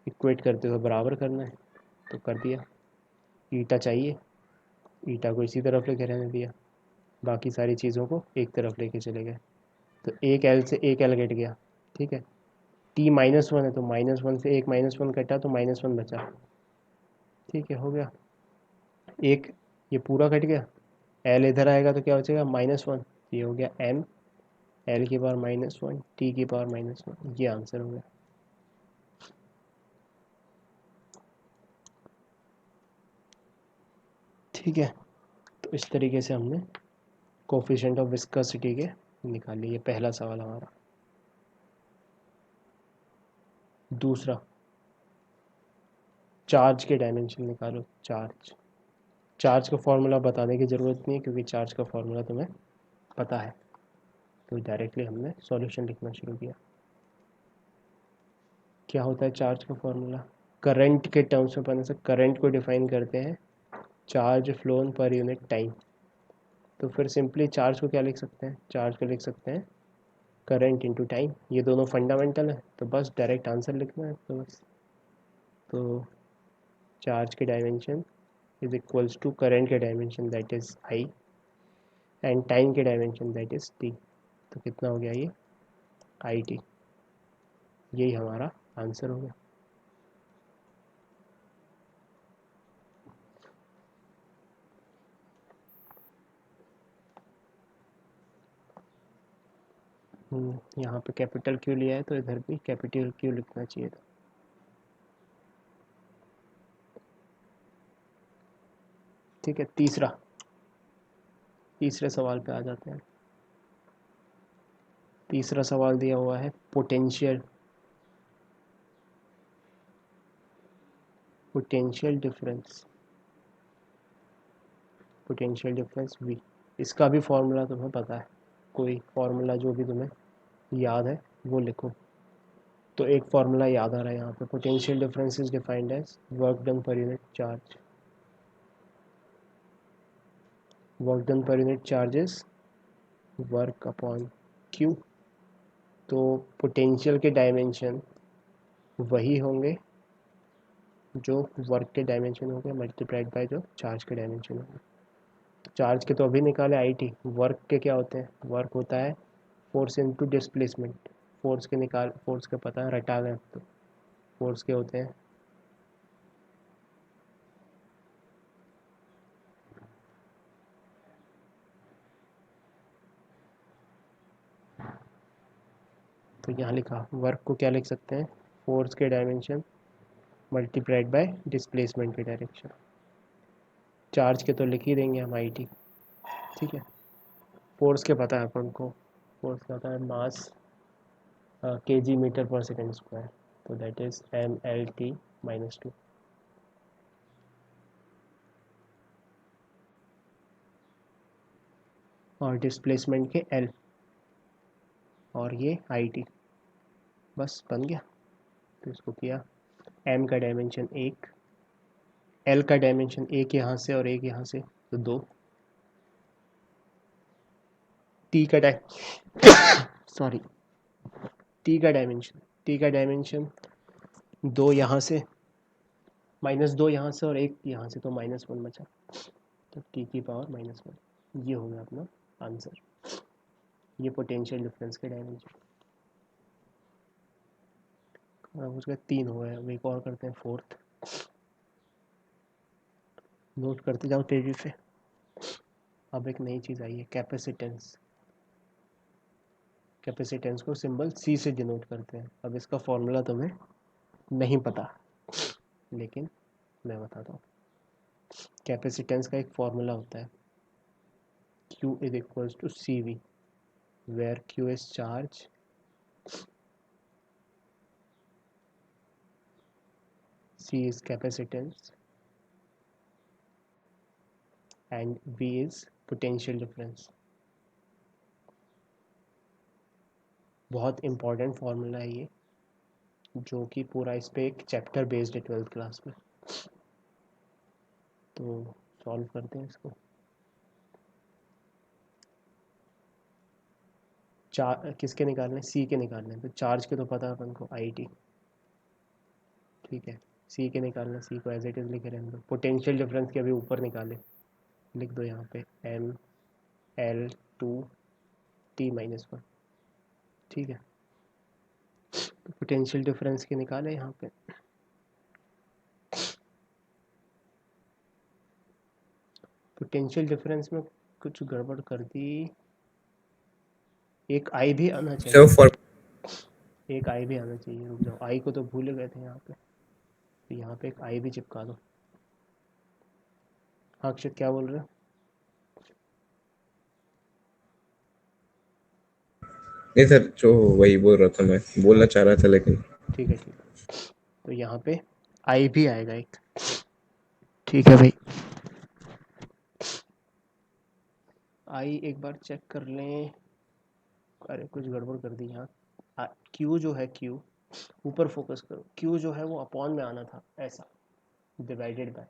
इक्वेट करते हुए बराबर करना है, तो कर दिया। ईटा चाहिए, ईटा को इसी तरफ लेके रहने दिया, बाकी सारी चीज़ों को एक तरफ लेके चले गए। तो एक एल से एक एल कट गया, ठीक है। टी -1 है तो -1 से एक -1 कटा तो -1 बचा, ठीक है, हो गया। एक ये पूरा कट गया, एल इधर आएगा तो क्या बचेगा -1, ये हो गया एम, एल की पावर -1 टी की पावर -1, ये आंसर हो गया। ठीक है, तो इस तरीके से हमने कोफिशिएंट ऑफ विस्कोसिटी के निकाल लिए। ये पहला सवाल हमारा। दूसरा, चार्ज के डायमेंशन निकालो। चार्ज, चार्ज का फॉर्मूला बताने की ज़रूरत नहीं है क्योंकि चार्ज का फॉर्मूला तुम्हें पता है, तो डायरेक्टली हमने सॉल्यूशन लिखना शुरू किया। क्या होता है चार्ज का फॉर्मूला, करंट के टर्म्स में पढ़ने से करंट को डिफाइन करते हैं चार्ज फ्लोन पर यूनिट टाइम। तो फिर सिंपली चार्ज को क्या लिख सकते हैं, चार्ज को लिख सकते हैं करंट इनटू टाइम। ये दोनों फंडामेंटल है, तो बस डायरेक्ट आंसर लिखना है। तो बस, तो चार्ज के dimension is equals to current के dimension that is I and time के डायमेंशन दैट इज़ टी। तो कितना हो गया ये आई टी, यही हमारा आंसर हो गया। यहाँ पे कैपिटल क्यू लिया है तो इधर भी कैपिटल क्यू लिखना चाहिए था। ठीक है, तीसरे सवाल पे आ जाते हैं। तीसरा सवाल दिया हुआ है पोटेंशियल डिफरेंस V। इसका भी फॉर्मूला तुम्हें पता है, कोई फॉर्मूला जो भी तुम्हें याद है वो लिखो। तो एक फॉर्मूला याद आ रहा है यहाँ पे, potential difference is defined as work done per unit charge. Work done per unit charges work upon Q. तो पोटेंशियल के डायमेंशन वही होंगे जो वर्क के डायमेंशन होंगे मल्टीप्लाइड बाय जो चार्ज के डायमेंशन होंगे। तो चार्ज के तो अभी निकाले आई टी, वर्क के क्या होते हैं, वर्क होता है फोर्स इनटू डिस्प्लेसमेंट। फोर्स के निकाल, फोर्स के पता है, रटा गए तो फोर्स के होते हैं तो यहाँ लिखा वर्क को क्या लिख सकते हैं, फोर्स के डायमेंशन मल्टीप्लाइड बाय डिस्प्लेसमेंट के डायरेक्शन। चार्ज के तो लिख ही देंगे हम आई टी, ठीक है। फोर्स के पता है अपन को, फोर्स का पता है मास केजी मीटर पर सेकंड स्क्वायर। तो दैट इज MLT -2। और डिस्प्लेसमेंट के L और ये IT, बस बन गया। तो इसको किया, M का डायमेंशन 1, L का डायमेंशन 1 यहाँ से और 1 यहाँ से, तो 2। T का सॉरी T का डायमेंशन 2 यहाँ से, -2 यहाँ से और 1 यहाँ से, तो -1 बचा। तो T की पावर -1, ये हो गया अपना आंसर। ये पोटेंशियल डिफरेंस के डायमेंशन। अब उसका 3 हो गए, अब एक और करते हैं, फोर्थ। नोट करते जाओ तेजी से। अब एक नई चीज़ आई है, कैपेसिटेंस। कैपेसिटेंस को सिंबल C से डिनोट करते हैं। अब इसका फॉर्मूला तुम्हें नहीं पता, लेकिन मैं बताता हूँ। कैपेसिटेंस का एक फॉर्मूला होता है, Q is equals to CV, where Q is charge, C is capacitance and V is potential difference। बहुत इंपॉर्टेंट फार्मूला है ये, जो कि पूरा इस पे एक चैप्टर बेस्ड है 12th क्लास में। तो सॉल्व करते हैं इसको। किसके निकालने, सी के निकालने। तो चार्ज के तो पता है अपन को, IT, ठीक है। सी के निकालना, सी को एज इट इज लिखे रहने दो। पोटेंशियल डिफरेंस के अभी ऊपर निकाले, लिख दो यहाँ पे ML2T-1, ठीक है। तो पोटेंशियल डिफरेंस के निकाले यहाँ पे। पोटेंशियल डिफरेंस में कुछ गड़बड़ कर दी, एक आई भी आना चाहिए, एक आई भी आना चाहिए। रुक जाओ, आई को तो भूल गए थे यहाँ पे, तो यहाँ पे एक आई भी चिपका दो। हाँ अक्षत, क्या बोल रहे हो? नहीं सर, जो वही बोल रहा था, मैं बोलना चाह रहा था लेकिन। ठीक है, ठीक है। तो यहाँ पे आई भी आएगा एक, ठीक है भाई। आई एक बार चेक कर लें। अरे कुछ गड़बड़ कर दी यहाँ। क्यू जो है, क्यू ऊपर फोकस करो। क्यू जो है वो अपॉन में आना था, ऐसा डिवाइडेड बाय।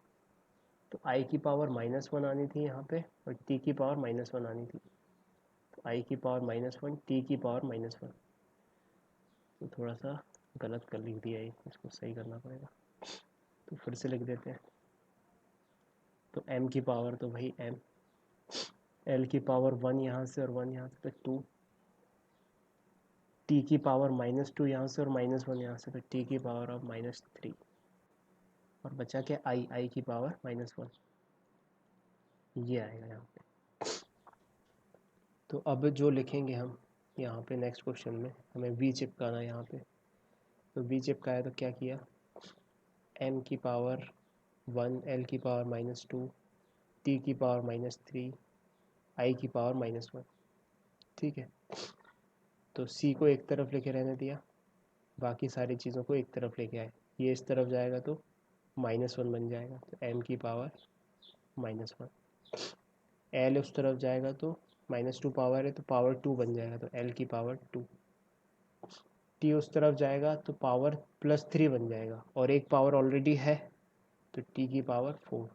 तो आई की पावर -1 आनी थी यहाँ पे, और टी की पावर -1 आनी थी। तो आई की पावर -1, टी की पावर -1। तो थोड़ा सा गलत कर लिख दिया है, इसको सही करना पड़ेगा। तो फिर से लिख देते हैं। तो m की पावर तो भाई m, l की पावर 1 यहाँ से और 1 यहाँ से, तो 2। t की पावर -2 यहाँ से और -1 यहाँ से, तो t की पावर ऑफ -3। और बचा क्या, आई की पावर -1, ये आएगा यहाँ पे। तो अब जो लिखेंगे हम यहाँ पे नेक्स्ट क्वेश्चन में, हमें v चिपकाना है यहाँ पे। तो v चिपकाया तो क्या किया, m की पावर 1, l की पावर -2, t की पावर -3, i की पावर -1, ठीक है। तो c को एक तरफ लेके रहने दिया, बाकी सारी चीज़ों को एक तरफ लेके आए। ये इस तरफ जाएगा तो -1 बन जाएगा, तो m की पावर -1। l उस तरफ जाएगा तो -2 पावर है, तो पावर 2 बन जाएगा, तो l की पावर 2। t उस तरफ जाएगा तो पावर +3 बन जाएगा, और एक पावर ऑलरेडी है, तो t की पावर 4।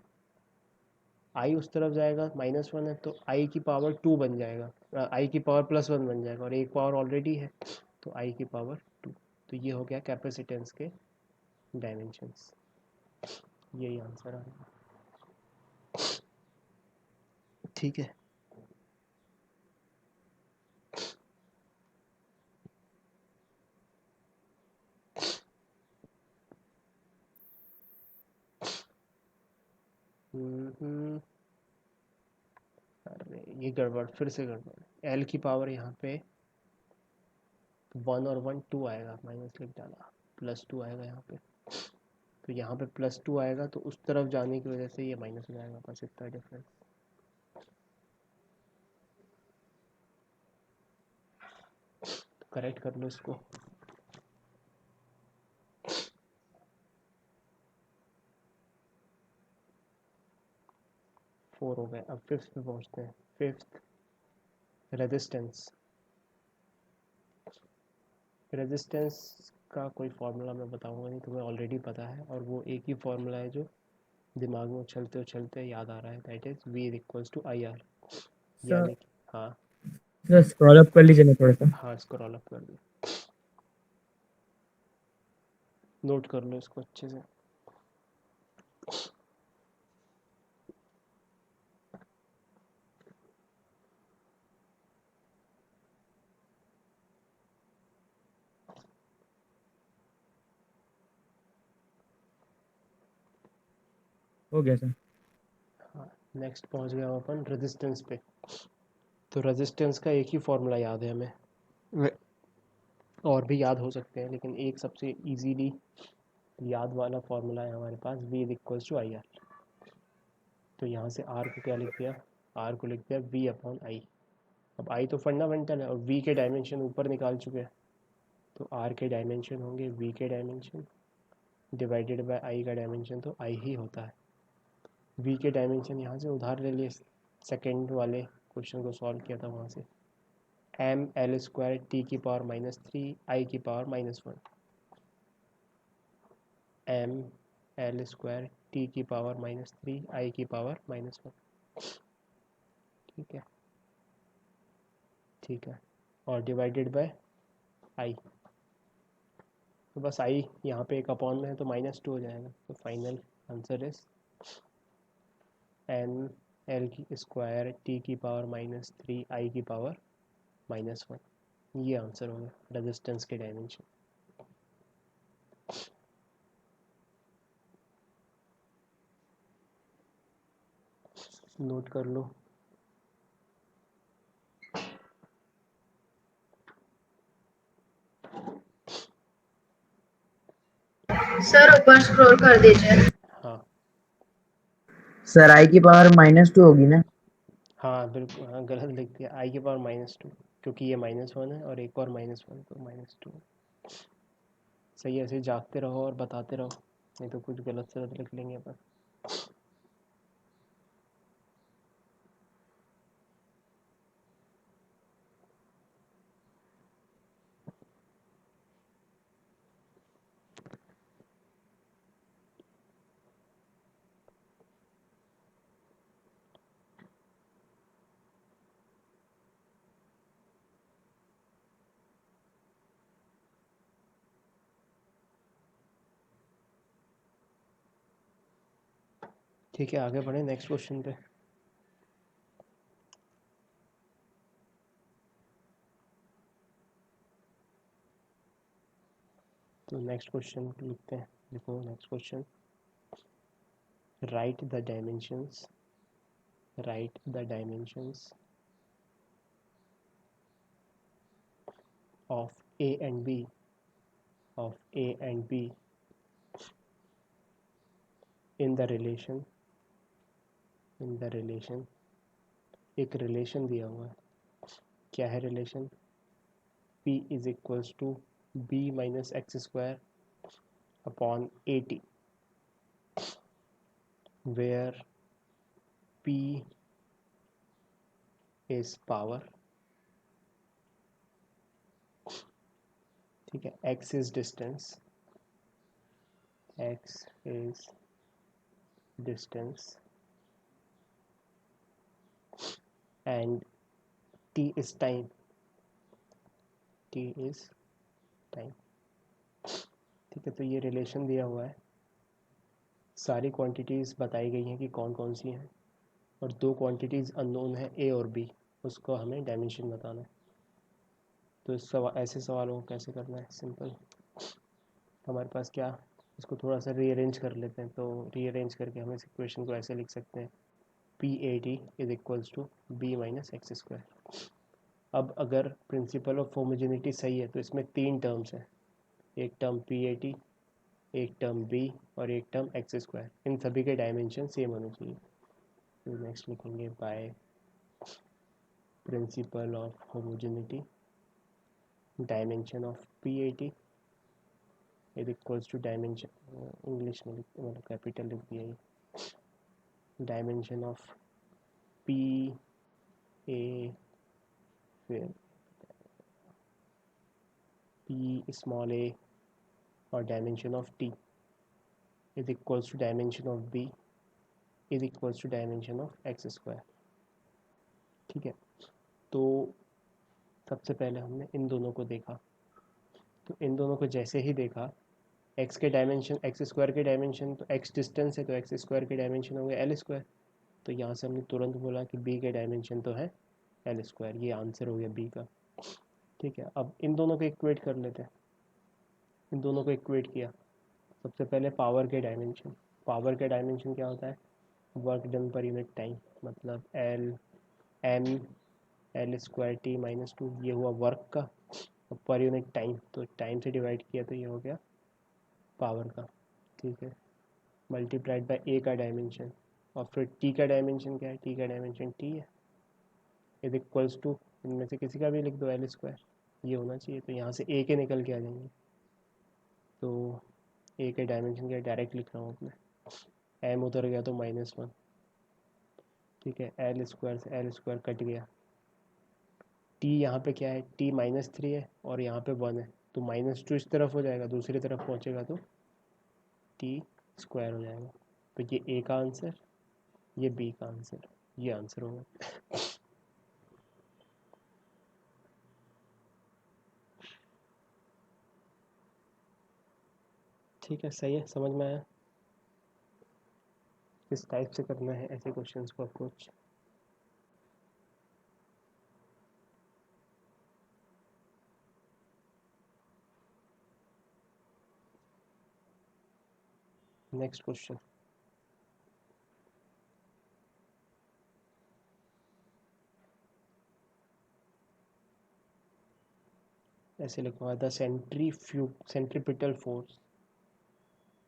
i उस तरफ जाएगा, -1 है, तो i की पावर 2 बन जाएगा, i की पावर +1 बन जाएगा, और एक पावर ऑलरेडी है, तो i की पावर 2। तो ये हो गया कैपेसिटेंस के डायमेंशंस। यही आंसर आएगा, ठीक है। अरे ये गड़बड़, फिर से गड़बड़। एल की पावर यहाँ पे 1 और 1 2 आएगा, माइनस लिख डाला, +2 आएगा यहाँ पे। तो यहाँ पे +2 आएगा, तो उस तरफ जाने की वजह से ये माइनस हो जाएगा, बस इतना डिफरेंस। तो करेक्ट कर लो इसको। अब फिफ्थ पे पहुँचते हैं। Fifth, resistance. रेजिस्टेंस का कोई फार्मूला मैं बताऊंगा नहीं, तुम्हें ऑलरेडी पता है, और वो एक ही फार्मूला है जो दिमाग में उछलते उछलते याद आ रहा है, that is V equals to IR। Sir यानी कि हाँ सर स्क्रॉल अप कर लीजिए ना थोड़ा सा। हाँ, इसको रोल अप कर दो, नोट कर लो इसको अच्छे से। हो गया सर। हाँ, नेक्स्ट पहुंच गया हम अपन रेजिस्टेंस पे। तो रेजिस्टेंस का एक ही फार्मूला याद है हमें, और भी याद हो सकते हैं, लेकिन एक सबसे इजीली याद वाला फार्मूला है हमारे पास, V इक्वल्स टू IR। तो यहाँ से R को क्या लिख दिया, R को लिख दिया V अपॉन I। अब I तो फंडामेंटल है, और V के डायमेंशन ऊपर निकाल चुके हैं, तो R के डायमेंशन होंगे V के डायमेंशन डिवाइडेड बाय I का डायमेंशन, तो I ही होता है। V के डायमेंशन यहाँ से उधार ले लिए, सेकेंड वाले क्वेश्चन को सॉल्व किया था वहाँ से, ml² t⁻³ I की पावर -1, ml² t⁻³ I की पावर -1। ठीक है, ठीक है, और डिवाइडेड बाय I। तो बस I यहाँ पे एक अपॉन में है तो -2 हो जाएगा, तो final answer is ml² t⁻³ I की पावर -1। ये आंसर होगा रेजिस्टेंस के डायमेंशन। नोट कर लो। सर ऊपर स्क्रॉल कर दीजिए। हाँ सर आई की पावर -2 होगी ना? हाँ बिल्कुल, हाँ गलत लिख दिया, I की पावर -2, क्योंकि ये -1 है और एक और -1, तो -2। सही है, ऐसे जागते रहो और बताते रहो, नहीं तो कुछ गलत से गलत लिख लेंगे अपन। ठीक है, आगे बढ़े नेक्स्ट क्वेश्चन पे। तो नेक्स्ट क्वेश्चन लिखते हैं, देखो next question, write the dimensions, write the dimensions of A and B, of A and B in the relation, in the relation, एक रिलेशन दिया हुआ है, क्या है relation, P is equals to B minus x² upon AT, where P is power, ठीक है, x is distance, x is distance and t is time, t is time. ठीक है, तो ये रिलेशन दिया हुआ है, सारी क्वांटिटीज़ बताई गई हैं कि कौन कौन सी हैं, और दो क्वांटिटीज़ अननोन है A और B, उसको हमें डायमेंशन बताना है। तो इस ऐसे सवालों को कैसे करना है, सिंपल, हमारे पास क्या, इसको थोड़ा सा रीअरेंज कर लेते हैं। तो रीअरेंज करके हम इस इक्वेशन को ऐसे लिख सकते हैं, PAT is equals to B minus x²। अब अगर प्रिंसिपल ऑफ होमोजेनिटी सही है तो इसमें तीन टर्म्स हैं, एक टर्म PAT, एक टर्म B और एक टर्म x², इन सभी के डायमेंशन सेम होने चाहिए। तो नेक्स्ट लिखेंगे by principle of homogeneity dimension of PAT is equals to dimension, English में लिखते मतलब कैपिटल लिख दिया, ये डायमेंशन ऑफ पी ए फिर पी स्मॉल ए और dimension of T is equals to dimension of B is equals to dimension of x square. ठीक है, तो सबसे पहले हमने इन दोनों को देखा, तो इन दोनों को जैसे ही देखा, एक्स के डायमेंशन, एक्स स्क्वायर के डायमेंशन, तो एक्स डिस्टेंस है तो एक्स स्क्वायर के डायमेंशन होंगे एल स्क्वायर। तो यहाँ से हमने तुरंत बोला कि बी के डायमेंशन तो है एल स्क्वायर, ये आंसर हो गया बी का। ठीक है, अब इन दोनों को इक्वेट कर लेते हैं। इन दोनों को इक्वेट किया, सबसे पहले पावर के डायमेंशन। पावर के डायमेंशन क्या होता है? Work done per unit time, मतलब L M L square T minus two, ये हुआ वर्क का। पर यूनिट टाइम, तो टाइम से डिवाइड किया तो ये हो गया पावर का। ठीक है, मल्टीप्लाइड बाय ए का डायमेंशन, और फिर टी का डायमेंशन क्या है? टी का डायमेंशन टी है, इज इक्वल्स टू, इनमें से किसी का भी लिख दो, एल स्क्वायर, ये होना चाहिए। तो यहाँ से ए के निकल के आ जाएंगे, तो ए के डायमेंशन क्या, डायरेक्ट लिख रहा हूँ अपने, एम उधर गया तो -1। ठीक है, एल स्क्वायर से एल स्क्वायर कट गया। टी यहाँ पे क्या है? टी -3 है और यहाँ पे 1 है, तो -2 इस तरफ हो जाएगा, दूसरी तरफ पहुँचेगा तो टी स्क्वायर हो जाएगा। तो ये ए का आंसर, ये बी का आंसर, ये आंसर होगा। ठीक है, सही है, समझ में आया किस टाइप से करना है ऐसे क्वेश्चंस को अप्रोच। नेक्स्ट क्वेश्चन, ऐसे लिखा हुआ है, the centripetal force,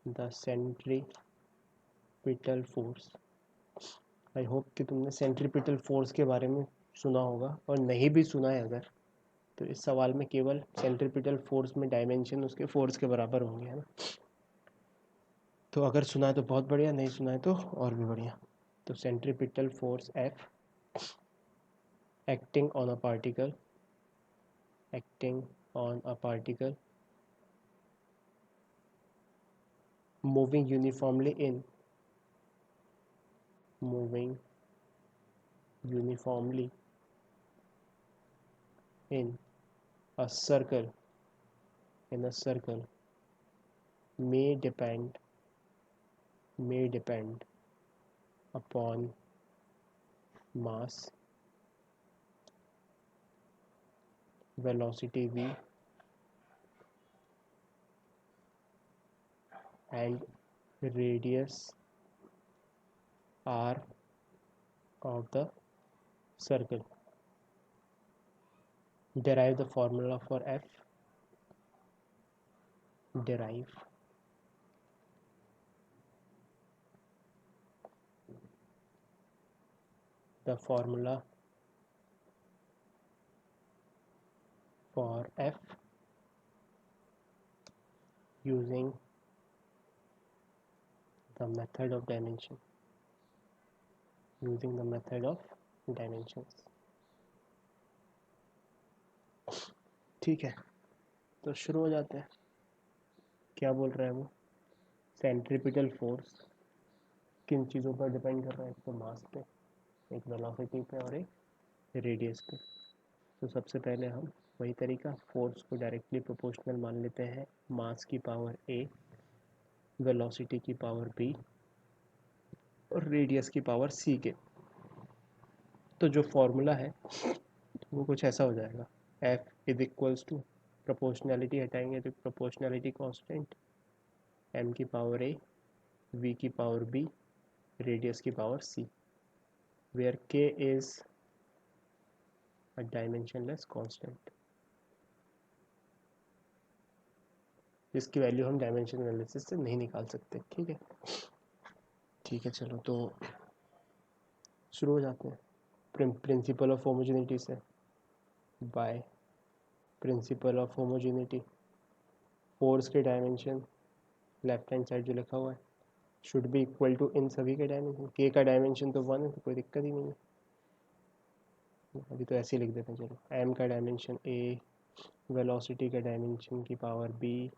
the centripetal force. I hope कि तुमने सेंट्रीपिटल फोर्स के बारे में सुना होगा, और नहीं भी सुना है अगर, तो इस सवाल में केवल सेंट्रीपिटल फोर्स में डायमेंशन उसके फोर्स के बराबर होंगे, है ना। तो अगर सुना है तो बहुत बढ़िया, नहीं सुना है तो और भी बढ़िया। तो centripetal force F acting on a particle, acting on a particle moving uniformly in, moving uniformly in a circle, in a circle may depend upon mass, velocity v and radius r of the circle. Derive the formula for F. Derive the formula for F using the method of dimension, using the method of dimensions. ठीक है, तो शुरू हो जाते हैं। क्या बोल रहा है वो? सेंट्रीपिटल फोर्स किन चीज़ों पर डिपेंड कर रहा है? एक तो मास पे, एक वेलोसिटी पे और एक रेडियस पे। तो सबसे पहले हम वही तरीका, फोर्स को डायरेक्टली प्रोपोर्शनल मान लेते हैं मास की पावर a, वेलोसिटी की पावर b और रेडियस की पावर c के। तो जो फॉर्मूला है वो कुछ ऐसा हो जाएगा, F is equals to, proportionality हटाएंगे तो प्रोपोर्शनैलिटी कांस्टेंट, m की पावर a, v की पावर b, रेडियस की power c, where k is a dimensionless constant, जिसकी वैल्यू हम डायमेंशन एनालिसिस से नहीं निकाल सकते। ठीक है, ठीक है, चलो तो शुरू हो जाते हैं। प्रिंसिपल ऑफ होमोजेनिटी से, by principle of homogeneity, force के डायमेंशन लेफ्ट हैंड साइड जो लिखा हुआ है शुड बी इक्वल टू इन सभी के डायमेंशन। के का डायमेंशन तो 1 है, तो कोई दिक्कत ही नहीं है। अभी तो ऐसे ही लिख देते हैं, चलो एम का डायमेंशन ए, वेलोसिटी का डायमेंशन की पावर बी,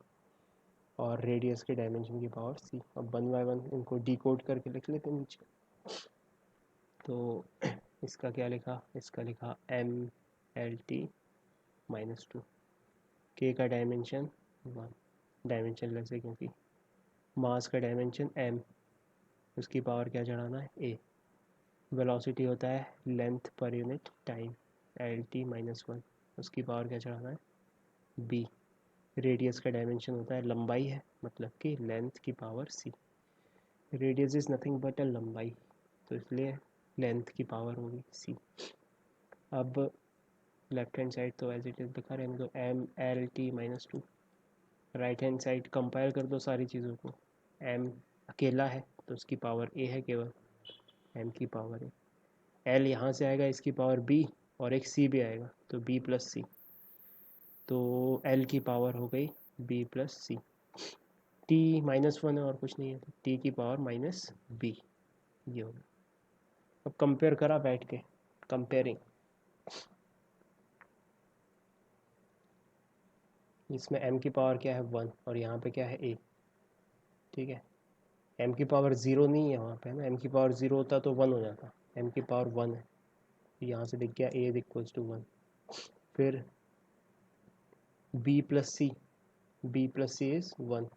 और रेडियस के डायमेंशन की पावर सी। अब वन बाय वन इनको डिकोड करके लिख लेते हैं नीचे। तो इसका क्या लिखा, इसका लिखा एम एल टी -2, के का डायमेंशन 1, डायमेंशन लेस है क्योंकि, मास का डायमेंशन m, उसकी पावर क्या चढ़ाना है a, वेलोसिटी होता है लेंथ पर यूनिट टाइम lt -1, उसकी पावर क्या चढ़ाना है b, रेडियस का डायमेंशन होता है लंबाई है, मतलब कि लेंथ की power c, radius is nothing but a लंबाई, तो इसलिए लेंथ की पावर होगी c। अब लेफ्ट हैंड साइड तो एज इट इज़ लिखा रहने दो, mlt -2, right hand side compare कर दो सारी चीज़ों को, m अकेला है तो उसकी पावर a है केवल, m की पावर a, l यहाँ से आएगा इसकी पावर b, और एक c भी आएगा तो b + c, तो l की पावर हो गई b + c, t -1 है और कुछ नहीं है, तो t की पावर -b, ये होगा। अब कंपेयर करा बैठ के, कंपेयरिंग, इसमें m की पावर क्या है 1 और यहाँ पे क्या है a, ठीक है। m की पावर 0 नहीं है वहाँ पे, है ना, m की पावर 0 होता तो 1 हो जाता, m की पावर 1 है, यहाँ से दिख गया a = 1। फिर b + c, b + c is 1,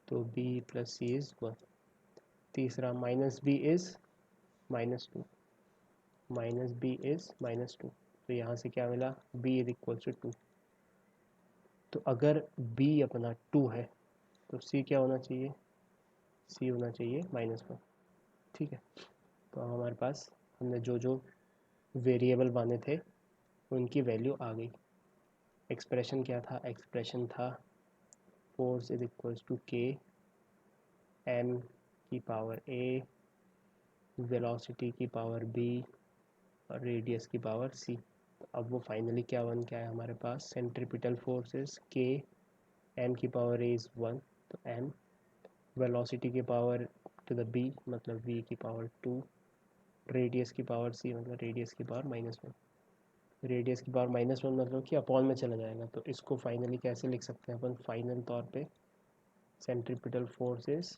तो b + c इज़ 1। तीसरा -b इज़ -2, -b इज़ -2, तो यहाँ से क्या मिला b = 2। तो अगर b अपना 2 है तो c क्या होना चाहिए, c होना चाहिए -1, ठीक है। तो हमारे पास हमने जो जो वेरिएबल माने थे उनकी वैल्यू आ गई। एक्सप्रेशन क्या था, एक्सप्रेशन था फोर्स = k, m की पावर a, वेलोसिटी की पावर b, और रेडियस की पावर c। तो अब वो फाइनली क्या बन के आया हमारे पास, सेंट्रीपिटल फोर्सेस k, m की पावर a इज़ 1, तो m, वेलोसिटी की पावर टू द b मतलब v की पावर 2, रेडियस की पावर c मतलब रेडियस की पावर -1, रेडियस की पावर -1 मतलब कि अपॉन में चला जाएगा, तो इसको फाइनली कैसे लिख सकते हैं अपन, फाइनल तौर पे सेंट्रीपिटल फोर्सेस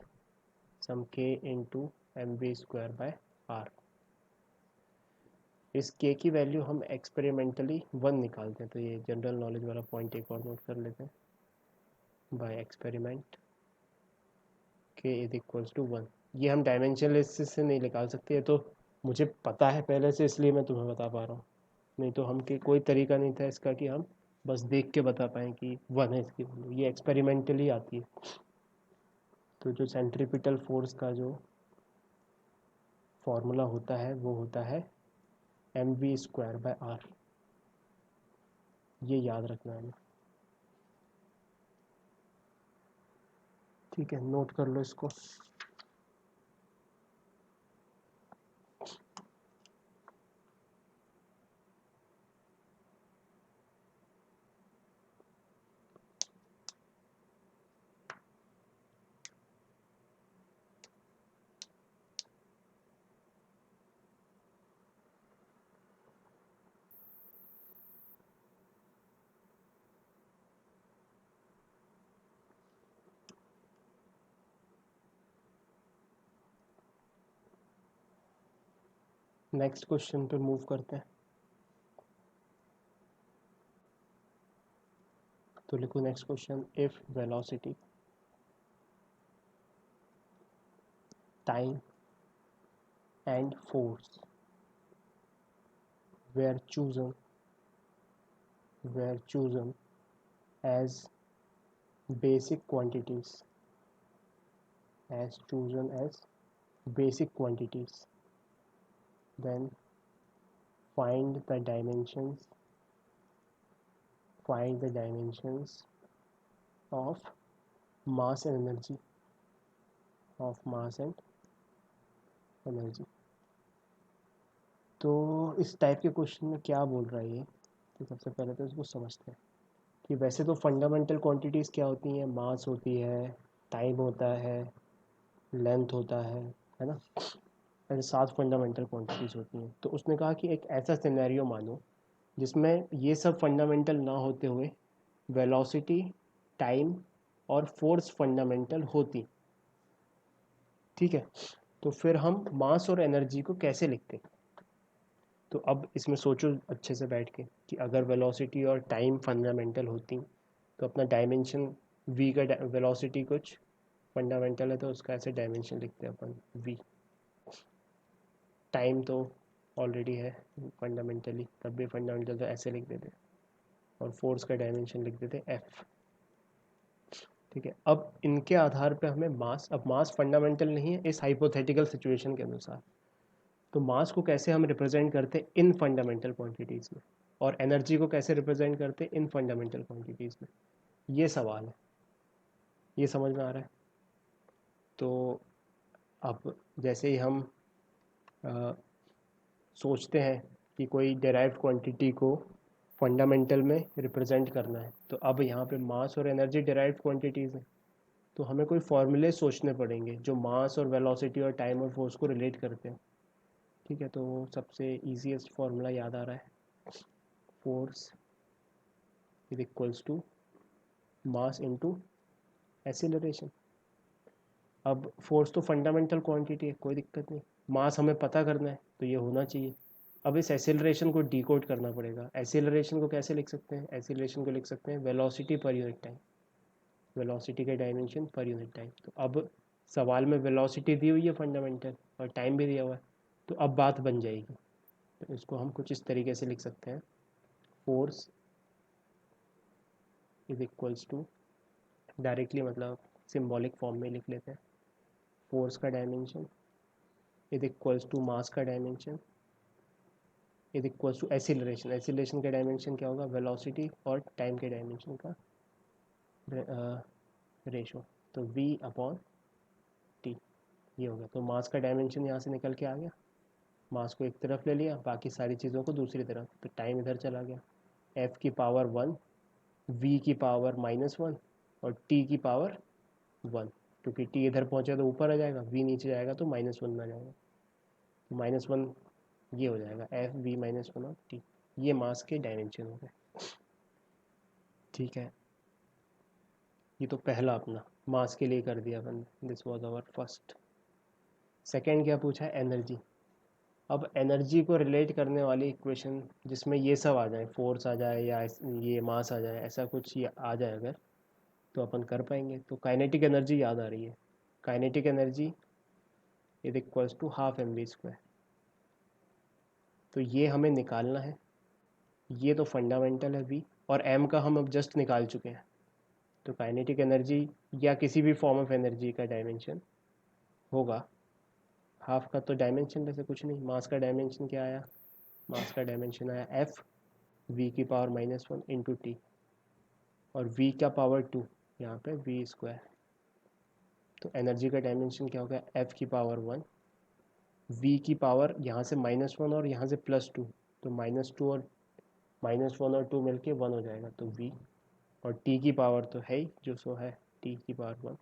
सम k इंटू mv²/r। इस k की वैल्यू हम एक्सपेरिमेंटली 1 निकालते हैं, तो ये जनरल नॉलेज वाला पॉइंट एक और नोट कर लेते हैं, बाय एक्सपेरिमेंट k = 1। ये हम डायमेंशनलेस से नहीं निकाल सकते, ये तो मुझे पता है पहले से इसलिए मैं तुम्हें बता पा रहा हूँ, नहीं तो हम के कोई तरीका नहीं था इसका कि हम बस देख के बता पाएँ कि 1 है इसकी वैल्यू, ये एक्सपेरिमेंटली आती है। तो जो सेंट्रीपिटल फोर्स का जो फॉर्मूला होता है वो होता है mv²/r, ये याद रखना है, ठीक है, नोट कर लो इसको। नेक्स्ट क्वेश्चन पे मूव करते हैं, तो लिखो next question, if velocity, time and force were chosen were chosen as basic quantities, as chosen as basic quantities, then find the dimensions, find the dimensions of mass and energy, of mass and energy। तो इस type के question में क्या बोल रहा है ये, तो सबसे पहले तो इसको समझते हैं कि वैसे तो फंडामेंटल क्वांटिटीज़ क्या होती हैं, मास होती है, टाइम होता है, लेंथ होता है ना। ऐसे 7 फंडामेंटल क्वांटिटीज़ होती हैं। तो उसने कहा कि एक ऐसा सिनेरियो मानो जिसमें ये सब फंडामेंटल ना होते हुए वेलोसिटी, टाइम और फोर्स फंडामेंटल होती। ठीक है, तो फिर हम मास और एनर्जी को कैसे लिखते? तो अब इसमें सोचो अच्छे से बैठ के कि अगर वेलोसिटी और टाइम फंडामेंटल होती तो अपना डायमेंशन v का वेलोसिटी कुछ फंडामेंटल है तो उसका ऐसे डायमेंशन लिखते हैं अपन v। टाइम तो ऑलरेडी है फंडामेंटली, तब भी फंडामेंटल तो ऐसे लिख देते, और फोर्स का डायमेंशन लिख देते f। ठीक है, अब इनके आधार पे हमें मास, अब मास फंडामेंटल नहीं है इस हाइपोथेटिकल सिचुएशन के अनुसार, तो मास को कैसे हम रिप्रेजेंट करते इन फंडामेंटल क्वांटिटीज़ में, और एनर्जी को कैसे रिप्रेजेंट करते इन फंडामेंटल क्वांटिटीज़ में, ये सवाल है। ये समझ में आ रहा है? तो अब जैसे ही हम अ, सोचते हैं कि कोई डेराइव्ड क्वांटिटी को फंडामेंटल में रिप्रेजेंट करना है, तो अब यहाँ पे मास और एनर्जी डेराइव्ड क्वांटिटीज़ हैं, तो हमें कोई फॉर्मूले सोचने पड़ेंगे जो मास और वेलोसिटी और टाइम और फोर्स को रिलेट करते हैं। ठीक है, तो सबसे ईजीएस्ट फार्मूला याद आ रहा है, force is equals to mass into acceleration. अब फोर्स तो फंडामेंटल क्वांटिटी है, कोई दिक्कत नहीं, मास हमें पता करना है तो ये होना चाहिए। अब इस एक्सीलरेशन को डिकोड करना पड़ेगा। एक्सीलरेशन को कैसे लिख सकते हैं? एक्सीलरेशन को लिख सकते हैं वेलोसिटी पर यूनिट टाइम, वेलोसिटी के डायमेंशन पर यूनिट टाइम। तो अब सवाल में वेलोसिटी दी हुई है फंडामेंटल और टाइम भी दिया हुआ है, तो अब बात बन जाएगी। तो इसको हम कुछ इस तरीके से लिख सकते हैं, force is equals to, directly मतलब सिंबॉलिक फॉर्म में लिख लेते हैं, फोर्स का dimension is equals to mass का dimension is equals to acceleration. Acceleration का डायमेंशन क्या होगा? वेलोसिटी और टाइम के डायमेंशन का रेशो, तो v अपॉन टी, ये हो गया। तो मास का डायमेंशन यहाँ से निकल के आ गया, मास को एक तरफ ले लिया, बाकी सारी चीज़ों को दूसरी तरफ, तो टाइम इधर चला गया, f की पावर 1, v की पावर -1 और t की पावर 1, क्योंकि t इधर पहुँचा तो ऊपर आ जाएगा, v नीचे जाएगा तो -1 में आ जाएगा, तो -1 ये हो जाएगा एफ वी -1 और टी। ये मास के डायमेंशन हो गए। ठीक है, ये तो पहला अपना मास के लिए कर दिया अपन, this was our first. Second क्या पूछा है? एनर्जी। अब एनर्जी को रिलेट करने वाली इक्वेशन जिसमें ये सब आ जाए, फोर्स आ जाए या ये मास आ जाए, ऐसा कुछ ये आ जाए अगर, तो अपन कर पाएंगे। तो काइनेटिक एनर्जी याद आ रही है, kinetic energy is equals to ½ mv²। तो ये हमें निकालना है, ये तो फंडामेंटल है v, और m का हम अब जस्ट निकाल चुके हैं। तो काइनेटिक एनर्जी या किसी भी फॉर्म ऑफ एनर्जी का डायमेंशन होगा हाफ का, तो डायमेंशन वैसे कुछ नहीं, मास का डायमेंशन क्या आया? मास का डायमेंशन आया f v की पावर -1 इंटू टी, और v का पावर 2, यहाँ पे v²। तो एनर्जी का डायमेंशन क्या हो गया? f की पावर 1, v की पावर यहाँ से -1 और यहाँ से +2, तो -2 और -1 और 2 मिलके 1 हो जाएगा, तो v, और t की पावर तो है ही जो सो है, t की पावर 1,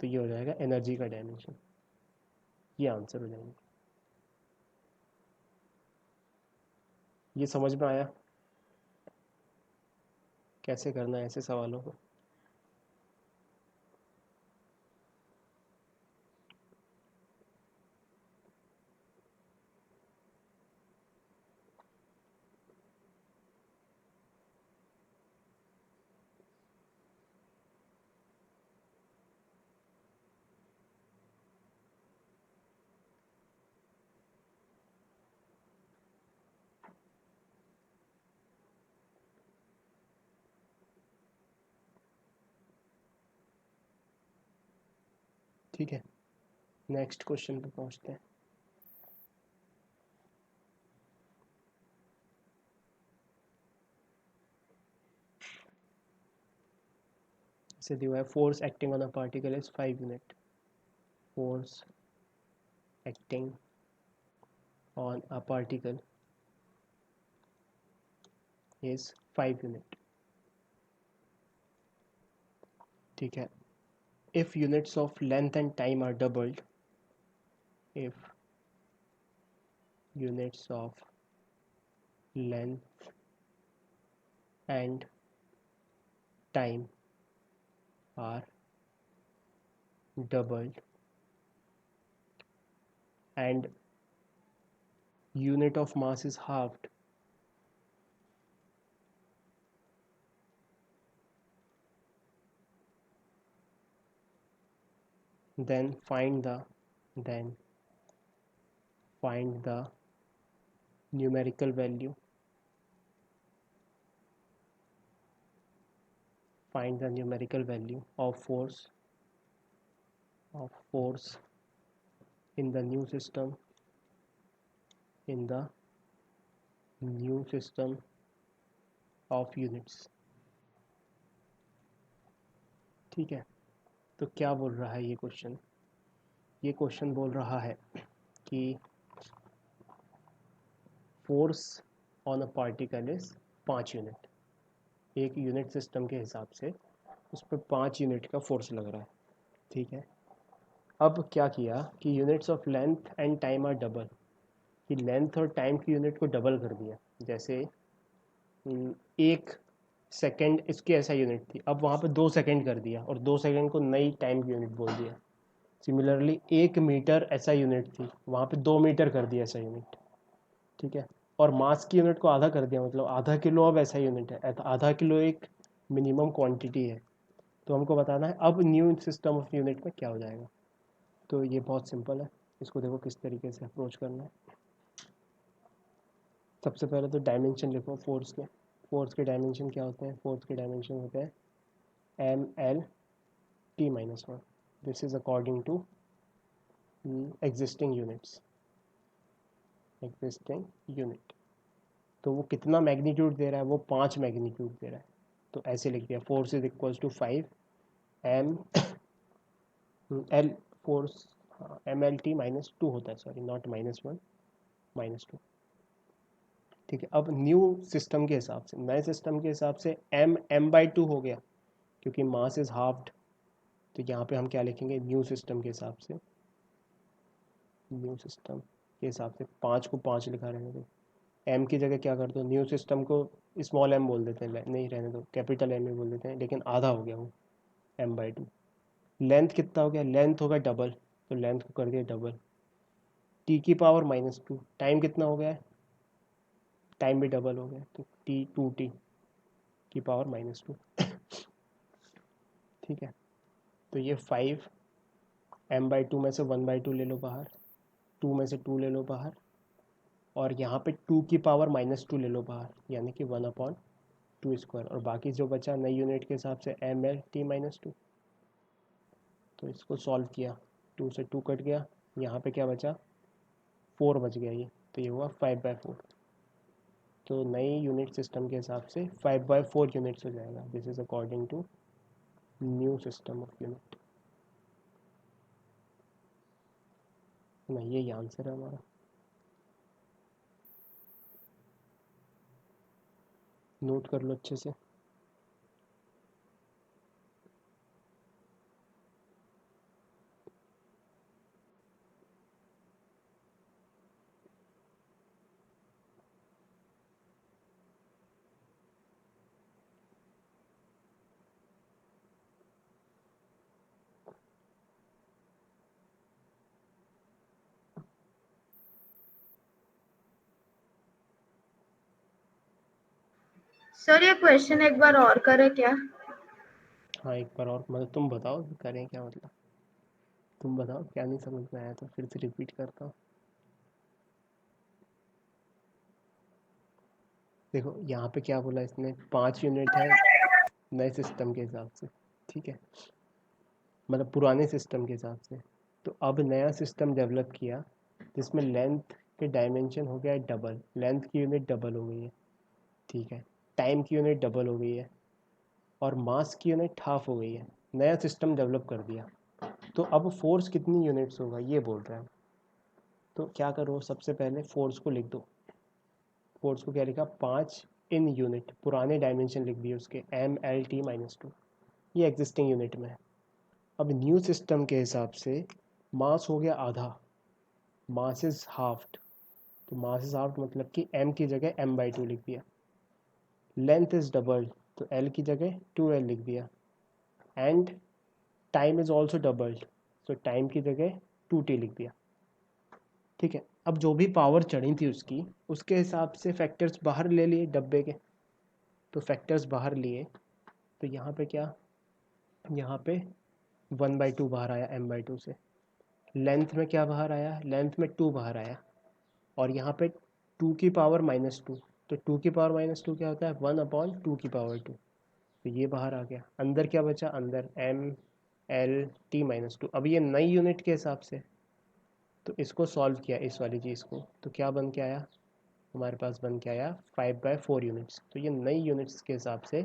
तो ये हो जाएगा एनर्जी का डायमेंशन। ये आंसर हो जाएंगे। ये समझ में आया कैसे करना है ऐसे सवालों को? ठीक है, नेक्स्ट क्वेश्चन पे पहुंचते हैं। इसे दिया है force acting on a particle is 5 unit, force acting on a particle is 5 unit. ठीक है, if units of length and time are doubled if units of length and time are doubled and unit of mass is halved, then find the numerical value of force in the new system of units. ठीक है, तो क्या बोल रहा है ये question बोल रहा है कि force on a particle is 5 unit. एक यूनिट सिस्टम के हिसाब से उस पर 5 यूनिट का फोर्स लग रहा है। ठीक है, अब क्या किया कि units of length and time are double, कि लेंथ और टाइम की यूनिट को डबल कर दिया। जैसे 1 सेकेंड इसकी ऐसा यूनिट थी, अब वहाँ पे 2 सेकेंड कर दिया और 2 सेकेंड को नई टाइम की यूनिट बोल दिया। सिमिलरली 1 मीटर ऐसा यूनिट थी, वहाँ पे 2 मीटर कर दिया ऐसा यूनिट। ठीक है, और मास की यूनिट को आधा कर दिया, मतलब आधा किलो अब ऐसा यूनिट है। आधा किलो एक मिनिमम क्वांटिटी है, तो हमको बताना है अब न्यू सिस्टम ऑफ यूनिट में क्या हो जाएगा। तो ये बहुत सिंपल है, इसको देखो किस तरीके से अप्रोच करना है। सबसे पहले तो डायमेंशन लिखो फोर्स के डायमेंशन क्या होते हैं? फोर्स के डायमेंशन होते हैं mL/t-1। This is according to existing unit. तो वो कितना मैग्नीट्यूड दे रहा है? वो 5 मैग्नीट्यूड दे रहा है। तो ऐसे लिख दिया, force is equals to 5 M L force mL/t-2 होता है, सॉरी नॉट -1 -2। ठीक है, अब न्यू सिस्टम के हिसाब से, नए सिस्टम के हिसाब से m/2 हो गया क्योंकि मास इज हाफ्ड। तो यहाँ पे हम क्या लिखेंगे? न्यू सिस्टम के हिसाब से 5 को 5 लिखा रहने दो। m की जगह क्या कर दो? न्यू सिस्टम को स्मॉल m बोल देते हैं, नहीं रहने दो, कैपिटल m ही बोल देते हैं, लेकिन आधा हो गया वो m/2। लेंथ कितना हो गया? लेंथ होगा डबल, तो लेंथ को कर दिया डबल, t⁻²। टाइम कितना हो गया है? टाइम भी डबल हो गया, तो t2t⁻²। ठीक है, तो ये 5 m/2 में से 1/2 ले लो बाहर, 2 में से 2 ले लो बाहर, और यहाँ पे 2⁻² ले लो बाहर, यानी कि 1/2²। और बाकी जो बचा नई यूनिट के हिसाब से mL/t-2। तो इसको सॉल्व किया, 2 से 2 कट गया, यहाँ पे क्या बचा? 4 बच गया ये, तो ये हुआ 5/4। तो नई यूनिट सिस्टम के हिसाब से 5/4 यूनिट्स हो जाएगा। This is according to new system of unit. नहीं, यही आंसर है हमारा। नोट कर लो अच्छे से। सर ये क्वेश्चन एक बार और करें क्या? हाँ, एक बार और, मतलब तुम बताओ करें क्या, मतलब तुम बताओ, क्या नहीं समझ में आया तो फिर से रिपीट करता हूँ। देखो यहाँ पे क्या बोला इसने, 5 यूनिट है नए सिस्टम के हिसाब से। ठीक है, मतलब पुराने सिस्टम के हिसाब से। तो अब नया सिस्टम डेवलप किया जिसमें लेंथ के डायमेंशन हो गया है डबल, लेंथ की यूनिट डबल हो गई है। ठीक है, टाइम की यूनिट डबल हो गई है, और मास की यूनिट हाफ हो गई है। नया सिस्टम डेवलप कर दिया, तो अब फोर्स कितनी यूनिट्स होगा ये बोल रहा है। तो क्या करो, सबसे पहले फोर्स को लिख दो। फोर्स को क्या लिखा? 5 इन यूनिट, पुराने डायमेंशन लिख दिए उसके, mL/t-2। ये एग्जिस्टिंग यूनिट में है। अब न्यू सिस्टम के हिसाब से मास हो गया आधा, मास इज हाफ्ड, तो मास इज हाफ्ड मतलब कि m की जगह m/2 लिख दिया। लेंथ इज डबल्ड, तो l की जगह 2l लिख दिया। And time is also doubled, तो टाइम की जगह 2t लिख दिया। ठीक है, अब जो भी पावर चढ़ी थी उसकी, उसके हिसाब से फैक्टर्स बाहर ले लिए डब्बे के, तो फैक्टर्स बाहर लिए, तो यहाँ पे क्या, यहाँ पे 1/2 बाहर आया m/2 से। लेंथ में क्या बाहर आया, लेंथ में 2 बाहर आया, और यहाँ पे 2 की पावर -2, तो 2 की पावर -2 क्या होता है, 1/2 की पावर 2, तो ये बाहर आ गया। अंदर क्या बचा, अंदर m/l/t-2। अब ये नई यूनिट के हिसाब से, तो इसको सॉल्व किया इस वाली चीज़ को, तो क्या बन के आया, हमारे पास बन के आया 5/4 यूनिट्स। तो ये नई यूनिट्स के हिसाब से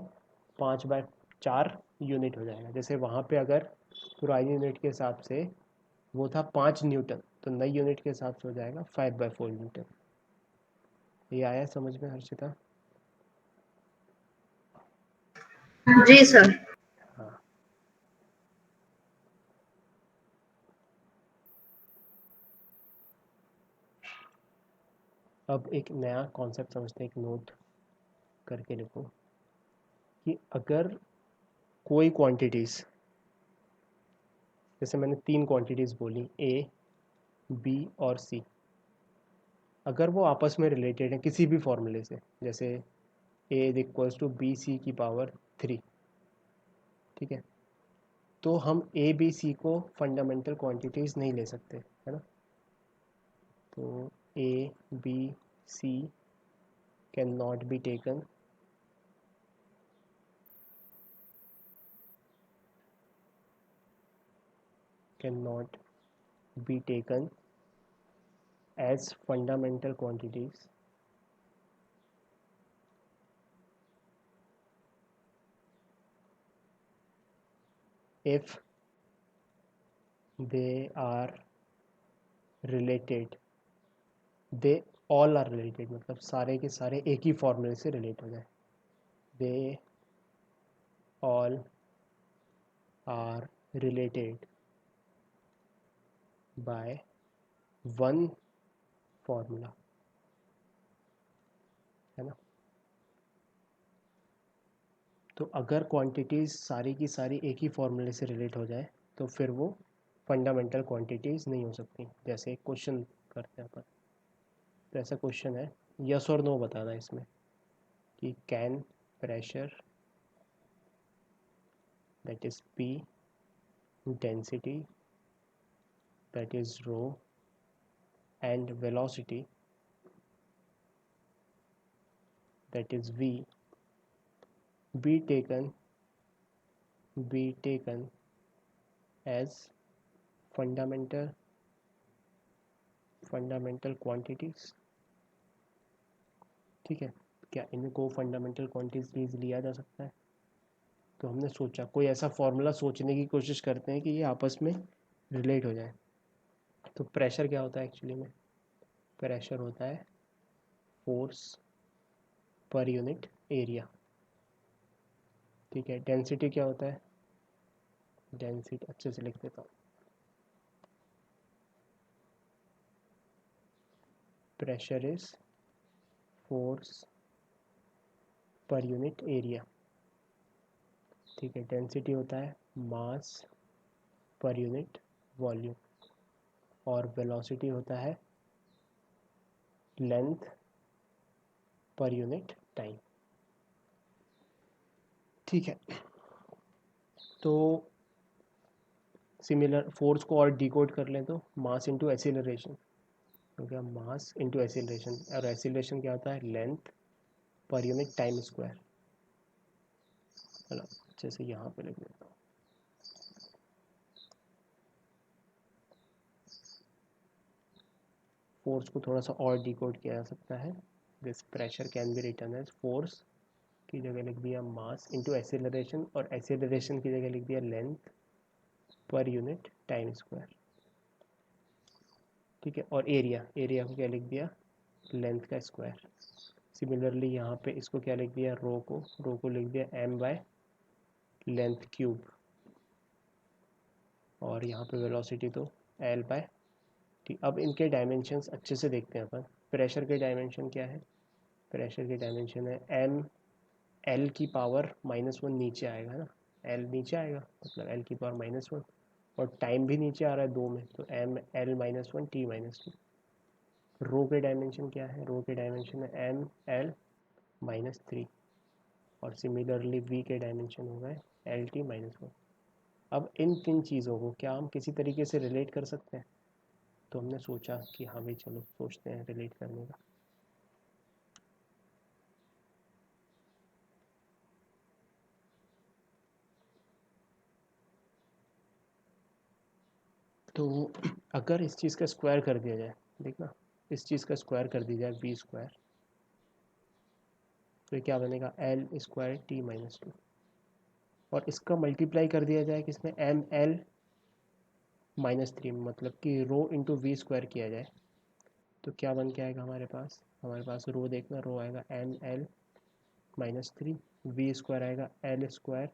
5/4 यूनिट हो जाएगा। जैसे वहाँ पे अगर पुरानी यूनिट के हिसाब से वो था 5 न्यूटन, तो नई यूनिट के हिसाब से हो जाएगा 5/4 न्यूटन। ये आया समझ में हर्षिता? जी सर। हाँ, अब एक नया कॉन्सेप्ट समझते हैं, एक नोट करके लिखो कि अगर कोई क्वांटिटीज़, जैसे मैंने 3 क्वांटिटीज़ बोली A, B और C, अगर वो आपस में रिलेटेड हैं किसी भी फॉर्मूले से, जैसे A=BC⁻3, ठीक है, तो हम ABC को फंडामेंटल क्वांटिटीज़ नहीं ले सकते, है ना। तो ABC can not be taken as fundamental quantities if they are related, they all are related, मतलब सारे के सारे एक ही फॉर्मूले से रिलेट हो जाए। they all are related by one formula, है ना। तो अगर क्वांटिटीज़ सारी की सारी एक ही फॉर्मूले से रिलेट हो जाए तो फिर वो फंडामेंटल क्वांटिटीज़ नहीं हो सकती। जैसे एक क्वेश्चन करते हैं अपन, तो ऐसा क्वेश्चन है, यस और नो बताना है इसमें कि can pressure that is P, density that is rho, and velocity that is V be taken as fundamental quantities. ठीक है, क्या इनको फंडामेंटल क्वांटिटीज़ लिया जा सकता है। तो हमने सोचा कोई ऐसा फॉर्मूला सोचने की कोशिश करते हैं कि ये आपस में रिलेट हो जाए। तो प्रेशर क्या होता है एक्चुअली में, प्रेशर होता है फोर्स पर यूनिट एरिया। ठीक है, डेंसिटी क्या होता है, डेंसिटी अच्छे से लिख देता हूँ, pressure is force per unit area. ठीक है, डेंसिटी होता है मास पर यूनिट वॉल्यूम, और वेलोसिटी होता है लेंथ पर यूनिट टाइम। ठीक है, तो सिमिलर फोर्स को और डिकोड कर लें तो मास इंटू एक्सीलरेशन हो गया, मास इंटू एक्सीलरेशन, और एक्सीलरेशन क्या होता है, लेंथ पर यूनिट टाइम स्क्वायर। चलो अच्छे से यहाँ पे लिख देता हूँ, फोर्स को थोड़ा सा और डिकोड किया जा सकता है। This pressure can be written as force की जगह लिख दिया मास इंटू एक्सीलरेशन, और एक्सीलरेशन की जगह लिख दिया लेंथ पर यूनिट टाइम स्क्वायर। ठीक है, और एरिया, एरिया को क्या लिख दिया, लेंथ का स्क्वायर। सिमिलरली यहाँ पे इसको क्या लिख दिया, रो को लिख दिया m/लेंथ क्यूब, और यहाँ पे वेलोसिटी तो l/r ठीक, अब इनके डायमेंशंस अच्छे से देखते हैं अपन। प्रेशर के डायमेंशन क्या है? प्रेशर के डायमेंशन है एम एल की पावर -1 नीचे आएगा ना, एल नीचे आएगा मतलब एल की पावर -1, और टाइम भी नीचे आ रहा है 2 में, तो एम एल -1 टी -2। रो के डायमेंशन क्या है? रो के डायमेंशन है एम एल -3, और सिमिलरली वी के डायमेंशन हो गए एल टी -1। अब इन 3 चीज़ों को क्या हम किसी तरीके से रिलेट कर सकते हैं? तो हमने सोचा कि हाँ भाई चलो सोचते हैं रिलेट करने का। तो अगर इस चीज़ का स्क्वायर कर दिया जाए, देखना, इस चीज़ का स्क्वायर कर दिया जाए वी स्क्वायर, तो ये क्या बनेगा? L square T -2। और इसका मल्टीप्लाई कर दिया जाए किसमें? एम एल -3, मतलब कि रो इंटू वी स्क्वायर किया जाए, तो क्या बन के आएगा हमारे पास? हमारे पास रो देखना, रो आएगा एम एल -3, वी स्क्वायर आएगा एल स्क्वायर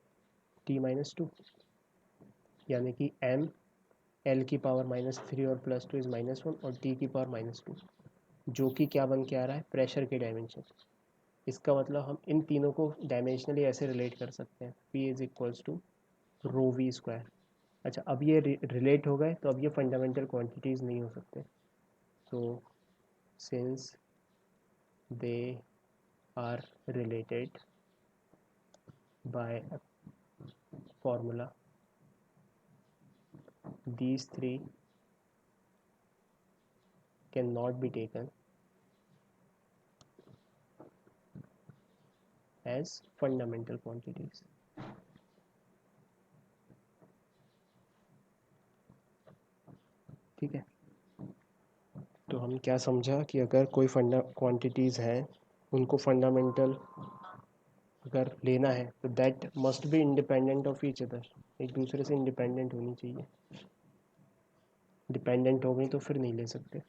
टी -2, यानी कि एम एल की पावर -3 और +2 इज़ -1, और टी की पावर -2, जो कि क्या बन के आ रहा है? प्रेशर के डायमेंशन। इसका मतलब हम इन तीनों को डायमेंशनली ऐसे रिलेट कर सकते हैं, P is equals to rho V square. अच्छा, अब ये रिलेट हो गए, तो अब ये फंडामेंटल क्वांटिटीज़ नहीं हो सकते। तो since they are related by formula, these three cannot be taken as fundamental quantities. ठीक है, तो हम क्या समझा कि अगर कोई क्वांटिटीज़ हैं, उनको फंडामेंटल अगर लेना है तो that must be independent of each other, एक दूसरे से इंडिपेंडेंट होनी चाहिए। डिपेंडेंट हो गई तो फिर नहीं ले सकते।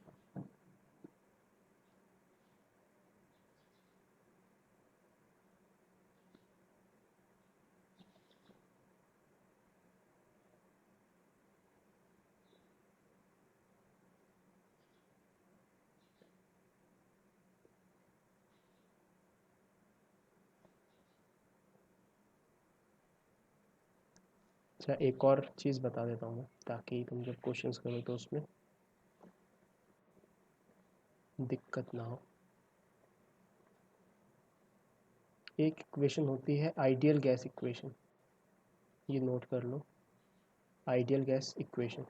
अच्छा, एक और चीज़ बता देता हूँ मैं, ताकि तुम जब क्वेश्चंस करो तो उसमें दिक्कत ना हो। एक इक्वेशन होती है आइडियल गैस इक्वेशन, ये नोट कर लो, ideal gas equation,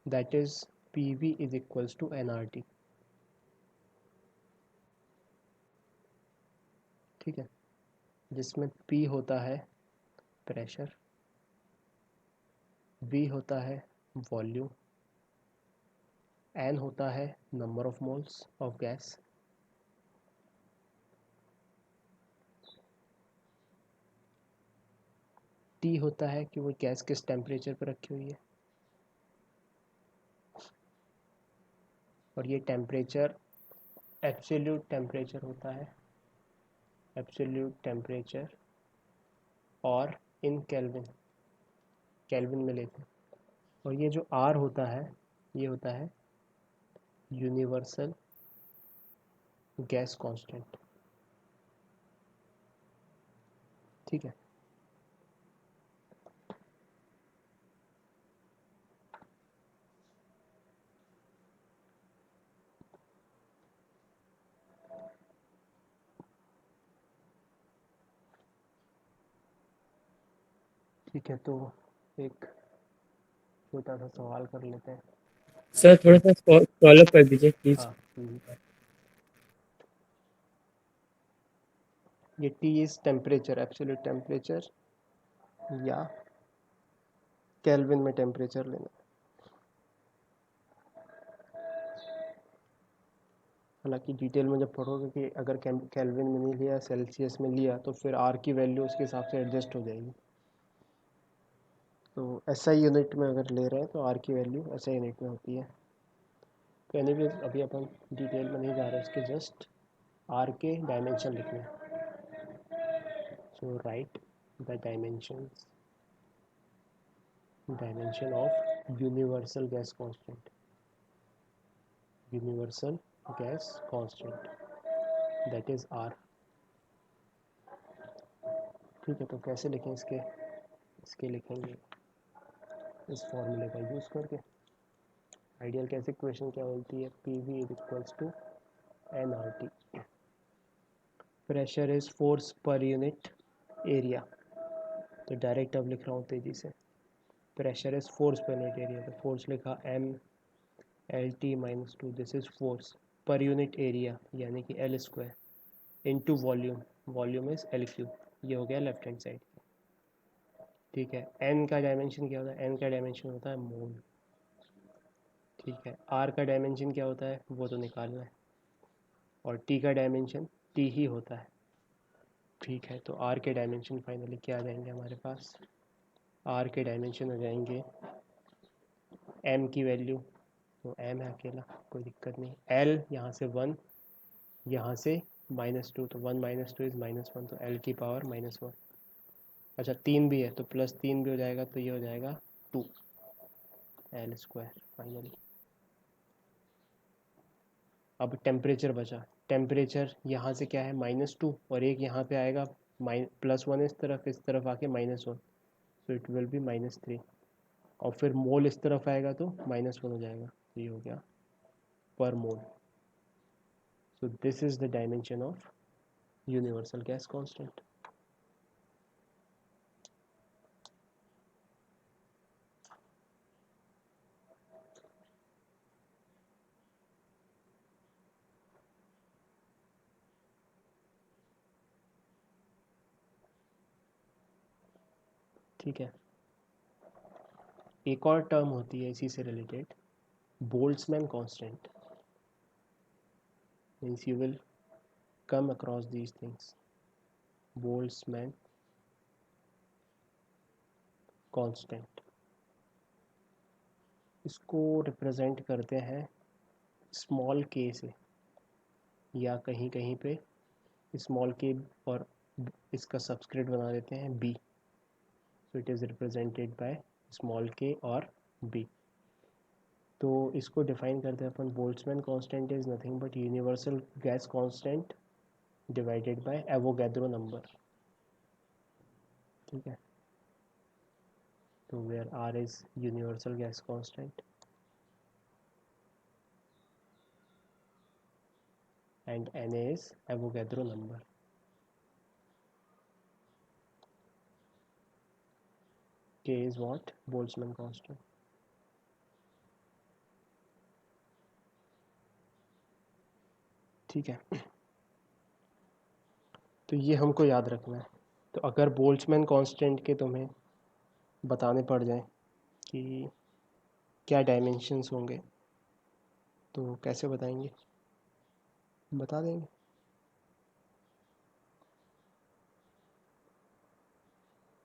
that is P V is equals to N R T. ठीक है, जिसमें P होता है प्रेशर, V होता है वॉल्यूम, N होता है number of moles of gas, T होता है कि वो गैस किस टेम्परेचर पर रखी हुई है, और ये टेम्परेचर एब्सोल्यूट टेम्परेचर होता है, एब्सोल्यूट टेम्परेचर, और इन केल्विन, केल्विन में लेते हैं। और ये जो R होता है, ये होता है यूनिवर्सल गैस कांस्टेंट। ठीक है, ठीक है, तो एक छोटा सा सवाल कर लेते हैं। सर थोड़ा सा सॉल्व कर दीजिए प्लीज। हाँ, ये T is temperature, absolute temperature, या केल्विन में टेम्परेचर लेना। हालांकि डिटेल में जब पढ़ोगे कि अगर केल्विन में नहीं लिया, सेल्सियस में लिया, तो फिर आर की वैल्यू उसके हिसाब से एडजस्ट हो जाएगी। तो ऐसा यूनिट में अगर ले रहे हैं तो आर की वैल्यू ऐसा यूनिट में होती है। तो एनीवेज अभी अपन डिटेल में नहीं जा रहे, उसके जस्ट आर के डायमेंशन लिखने हैं। So write the dimension of universal gas constant, universal gas constant that is R. ठीक है, तो कैसे लिखें इसके लिखेंगे इस फॉर्मूले का यूज़ करके। आइडियल कैसे इक्वेशन क्या बोलती है, P V is equals to N R T. Pressure is force per unit area, तो डायरेक्ट अब लिख रहा हूँ तेज़ी से। Pressure is force per unit area, तो फोर्स लिखा M L T minus two, this is force per unit area यानी कि L square into volume, volume is L cube. ये हो गया लेफ्ट हैंड साइड। ठीक है, एन का डायमेंशन क्या होता है, एन का डायमेंशन होता है मोल। ठीक है, आर का डायमेंशन क्या होता है वो तो निकालना है, और टी का डायमेंशन टी ही होता है। ठीक है, तो आर के डायमेंशन फाइनली क्या आ जाएंगे हमारे पास, आर के डायमेंशन हो जाएंगे एम की वैल्यू, तो एम है अकेला कोई दिक्कत नहीं, एल यहाँ से 1, यहाँ से -2, तो 1 - 2 इज़ -1, तो एल की पावर -1। अच्छा 3 भी है तो +3 भी हो जाएगा, तो ये हो जाएगा 2 एल स्क्वायर फाइनली। अब टेम्परेचर बचा, टेम्परेचर यहाँ से क्या है -2, और एक यहाँ पे आएगा +1 इस तरफ आके -1, तो इट विल बी -3, और फिर मोल इस तरफ आएगा तो -1 हो जाएगा, तो ये हो गया per mole. So this is the dimension of universal gas constant. ठीक है, एक और टर्म होती है इसी से related, Boltzmann constant, means you will come across these things, Boltzmann constant. इसको रिप्रेजेंट करते हैं स्मॉल के से, या कहीं कहीं पे स्मॉल के और इसका सबस्क्रिप्ट बना देते हैं B, so it is represented by small k और बी। तो इसको डिफाइन करते हैं अपन, Boltzmann constant is nothing but universal gas constant divided by Avogadro number. ठीक है, तो where R is universal gas constant and Na is Avogadro number. K is what? Boltzmann constant. ठीक है, तो ये हमको याद रखना है। तो अगर बोल्ट्जमैन कांस्टेंट के तुम्हें बताने पड़ जाए कि क्या डायमेंशंस होंगे, तो कैसे बताएंगे, बता देंगे।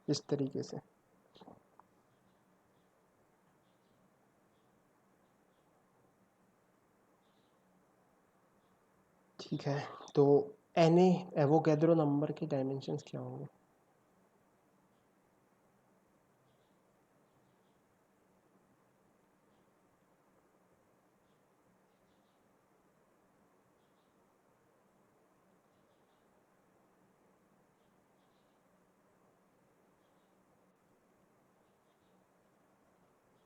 इस तरीके से। ठीक है, तो Na एवोगैड्रो नंबर के डायमेंशंस क्या होंगे,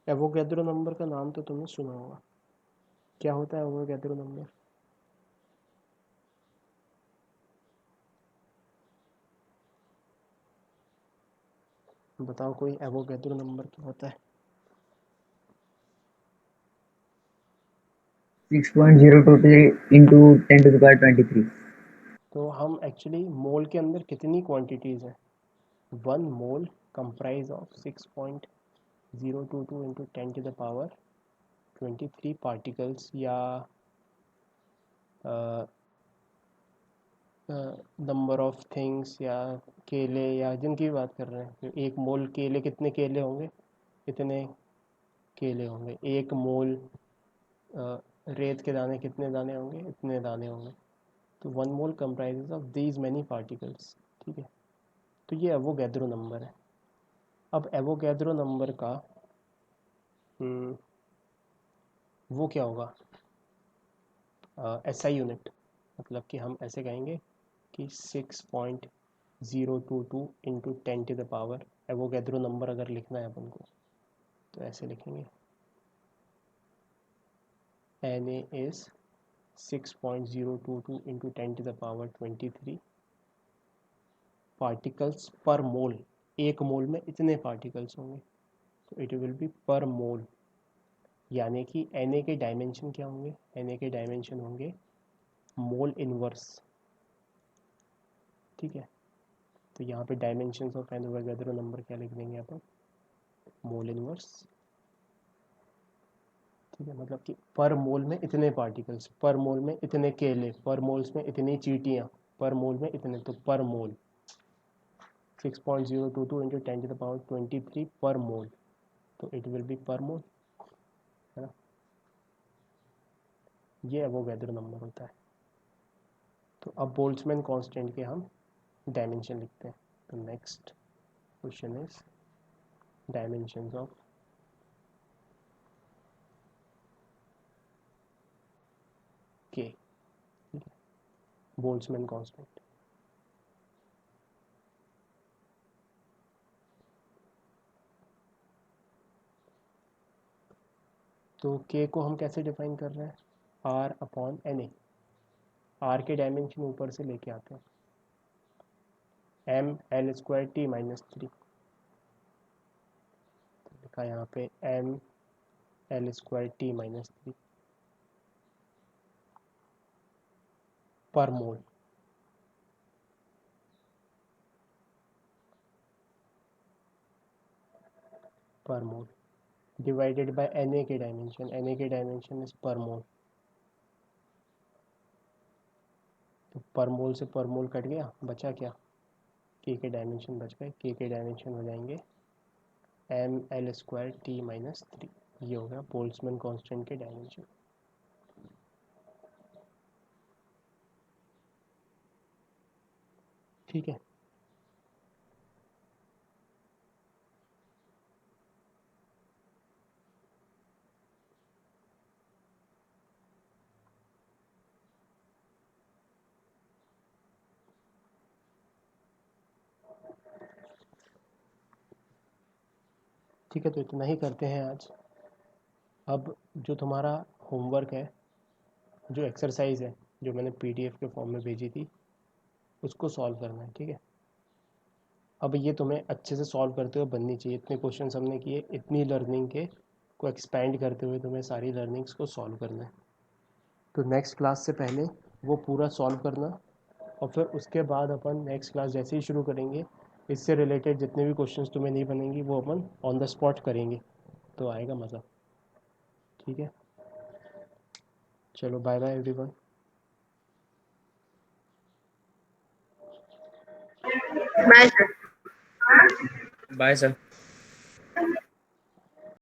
एवोगैड्रो नंबर का नाम तो तुमने सुना होगा, क्या होता है एवोगैड्रो नंबर, बताओ कोई, एवोगैड्रो नंबर क्या होता है। 6.023 into 10⁻23। तो हम एक्चुअली मोल के अंदर कितनी क्वांटिटीज़ हैं, 1 मोल कंप्राइज ऑफ 6.022 इंटू 10⁻23 पार्टिकल्स, या नंबर ऑफ थिंग्स, या केले, या जिनकी बात कर रहे हैं, एक मोल केले कितने केले होंगे, इतने केले होंगे। एक मोल रेत के दाने कितने दाने होंगे, इतने दाने होंगे। तो 1 mole comprises of these many particles. ठीक है, तो ये एवोगैड्रो नंबर है। अब एवोगैड्रो नंबर का वो क्या होगा, SI यूनिट, मतलब कि हम ऐसे कहेंगे कि 6.022 इंटू 10⁻, एवोगैड्रो नंबर अगर लिखना है अपन को तो ऐसे लिखेंगे, Na is 6.022 इंटू 10⁻23 पार्टिकल्स पर मोल। एक मोल में इतने पार्टिकल्स होंगे, तो इट विल बी पर मोल, यानी कि Na के डायमेंशन क्या होंगे, Na के डायमेंशन होंगे मोल इनवर्स। ठीक है, तो यहाँ पे डायमेंशंस ऑफ एवोगैड्रो नंबर क्या लिख देंगे अपन, मोल इनवर्स। ठीक है, मतलब कि पर मोल में इतने पार्टिकल्स, पर मोल में इतने केले, पर मोल्स में इतनी चींटियाँ, पर मोल में इतने, तो पर मोल 6.022 इंटू 10⁻23 पर मोल, तो इट विल बी पर मोल, है ना। ये एवोगैड्रो नंबर होता है। तो अब बोल्ट्जमैन कांस्टेंट के हम डायमेंशन लिखते हैं। तो next question is dimensions of के, बोल्ट्जमैन कांस्टेंट। तो के को हम कैसे डिफाइन कर रहे हैं, R/Na। आर के डायमेंशन ऊपर से लेके आते हैं, ml²t-3, लिखा यहाँ पे ml²t-3 पर मोल। पर मोल डिवाइडेड बाय Na के डायमेंशन, Na के डायमेंशन इज पर मोल, तो पर मोल से पर मोल कट गया, बचा क्या, के डायमेंशन बच गए, के डायमेंशन हो जाएंगे ml²t-3। ये हो गया बोल्ट्जमैन कांस्टेंट के डायमेंशन। ठीक है, ठीक है, तो इतना ही करते हैं आज। अब जो तुम्हारा होमवर्क है, जो एक्सरसाइज है, जो मैंने PDF के फॉर्म में भेजी थी, उसको सॉल्व करना है। ठीक है, अब ये तुम्हें अच्छे से सॉल्व करते हुए बननी चाहिए। इतने क्वेश्चन हमने किए, इतनी लर्निंग के को एक्सपैंड करते हुए तुम्हें सारी लर्निंग्स को सॉल्व करना है। तो नेक्स्ट क्लास से पहले वो पूरा सॉल्व करना, और फिर उसके बाद अपन नेक्स्ट क्लास जैसे ही शुरू करेंगे, इससे रिलेटेड जितने भी क्वेश्चंस तुम्हें नहीं बनेंगी वो अपन ऑन द स्पॉट करेंगे, तो आएगा मज़ा। ठीक है, चलो bye bye everyone. Bye sir. Bye sir.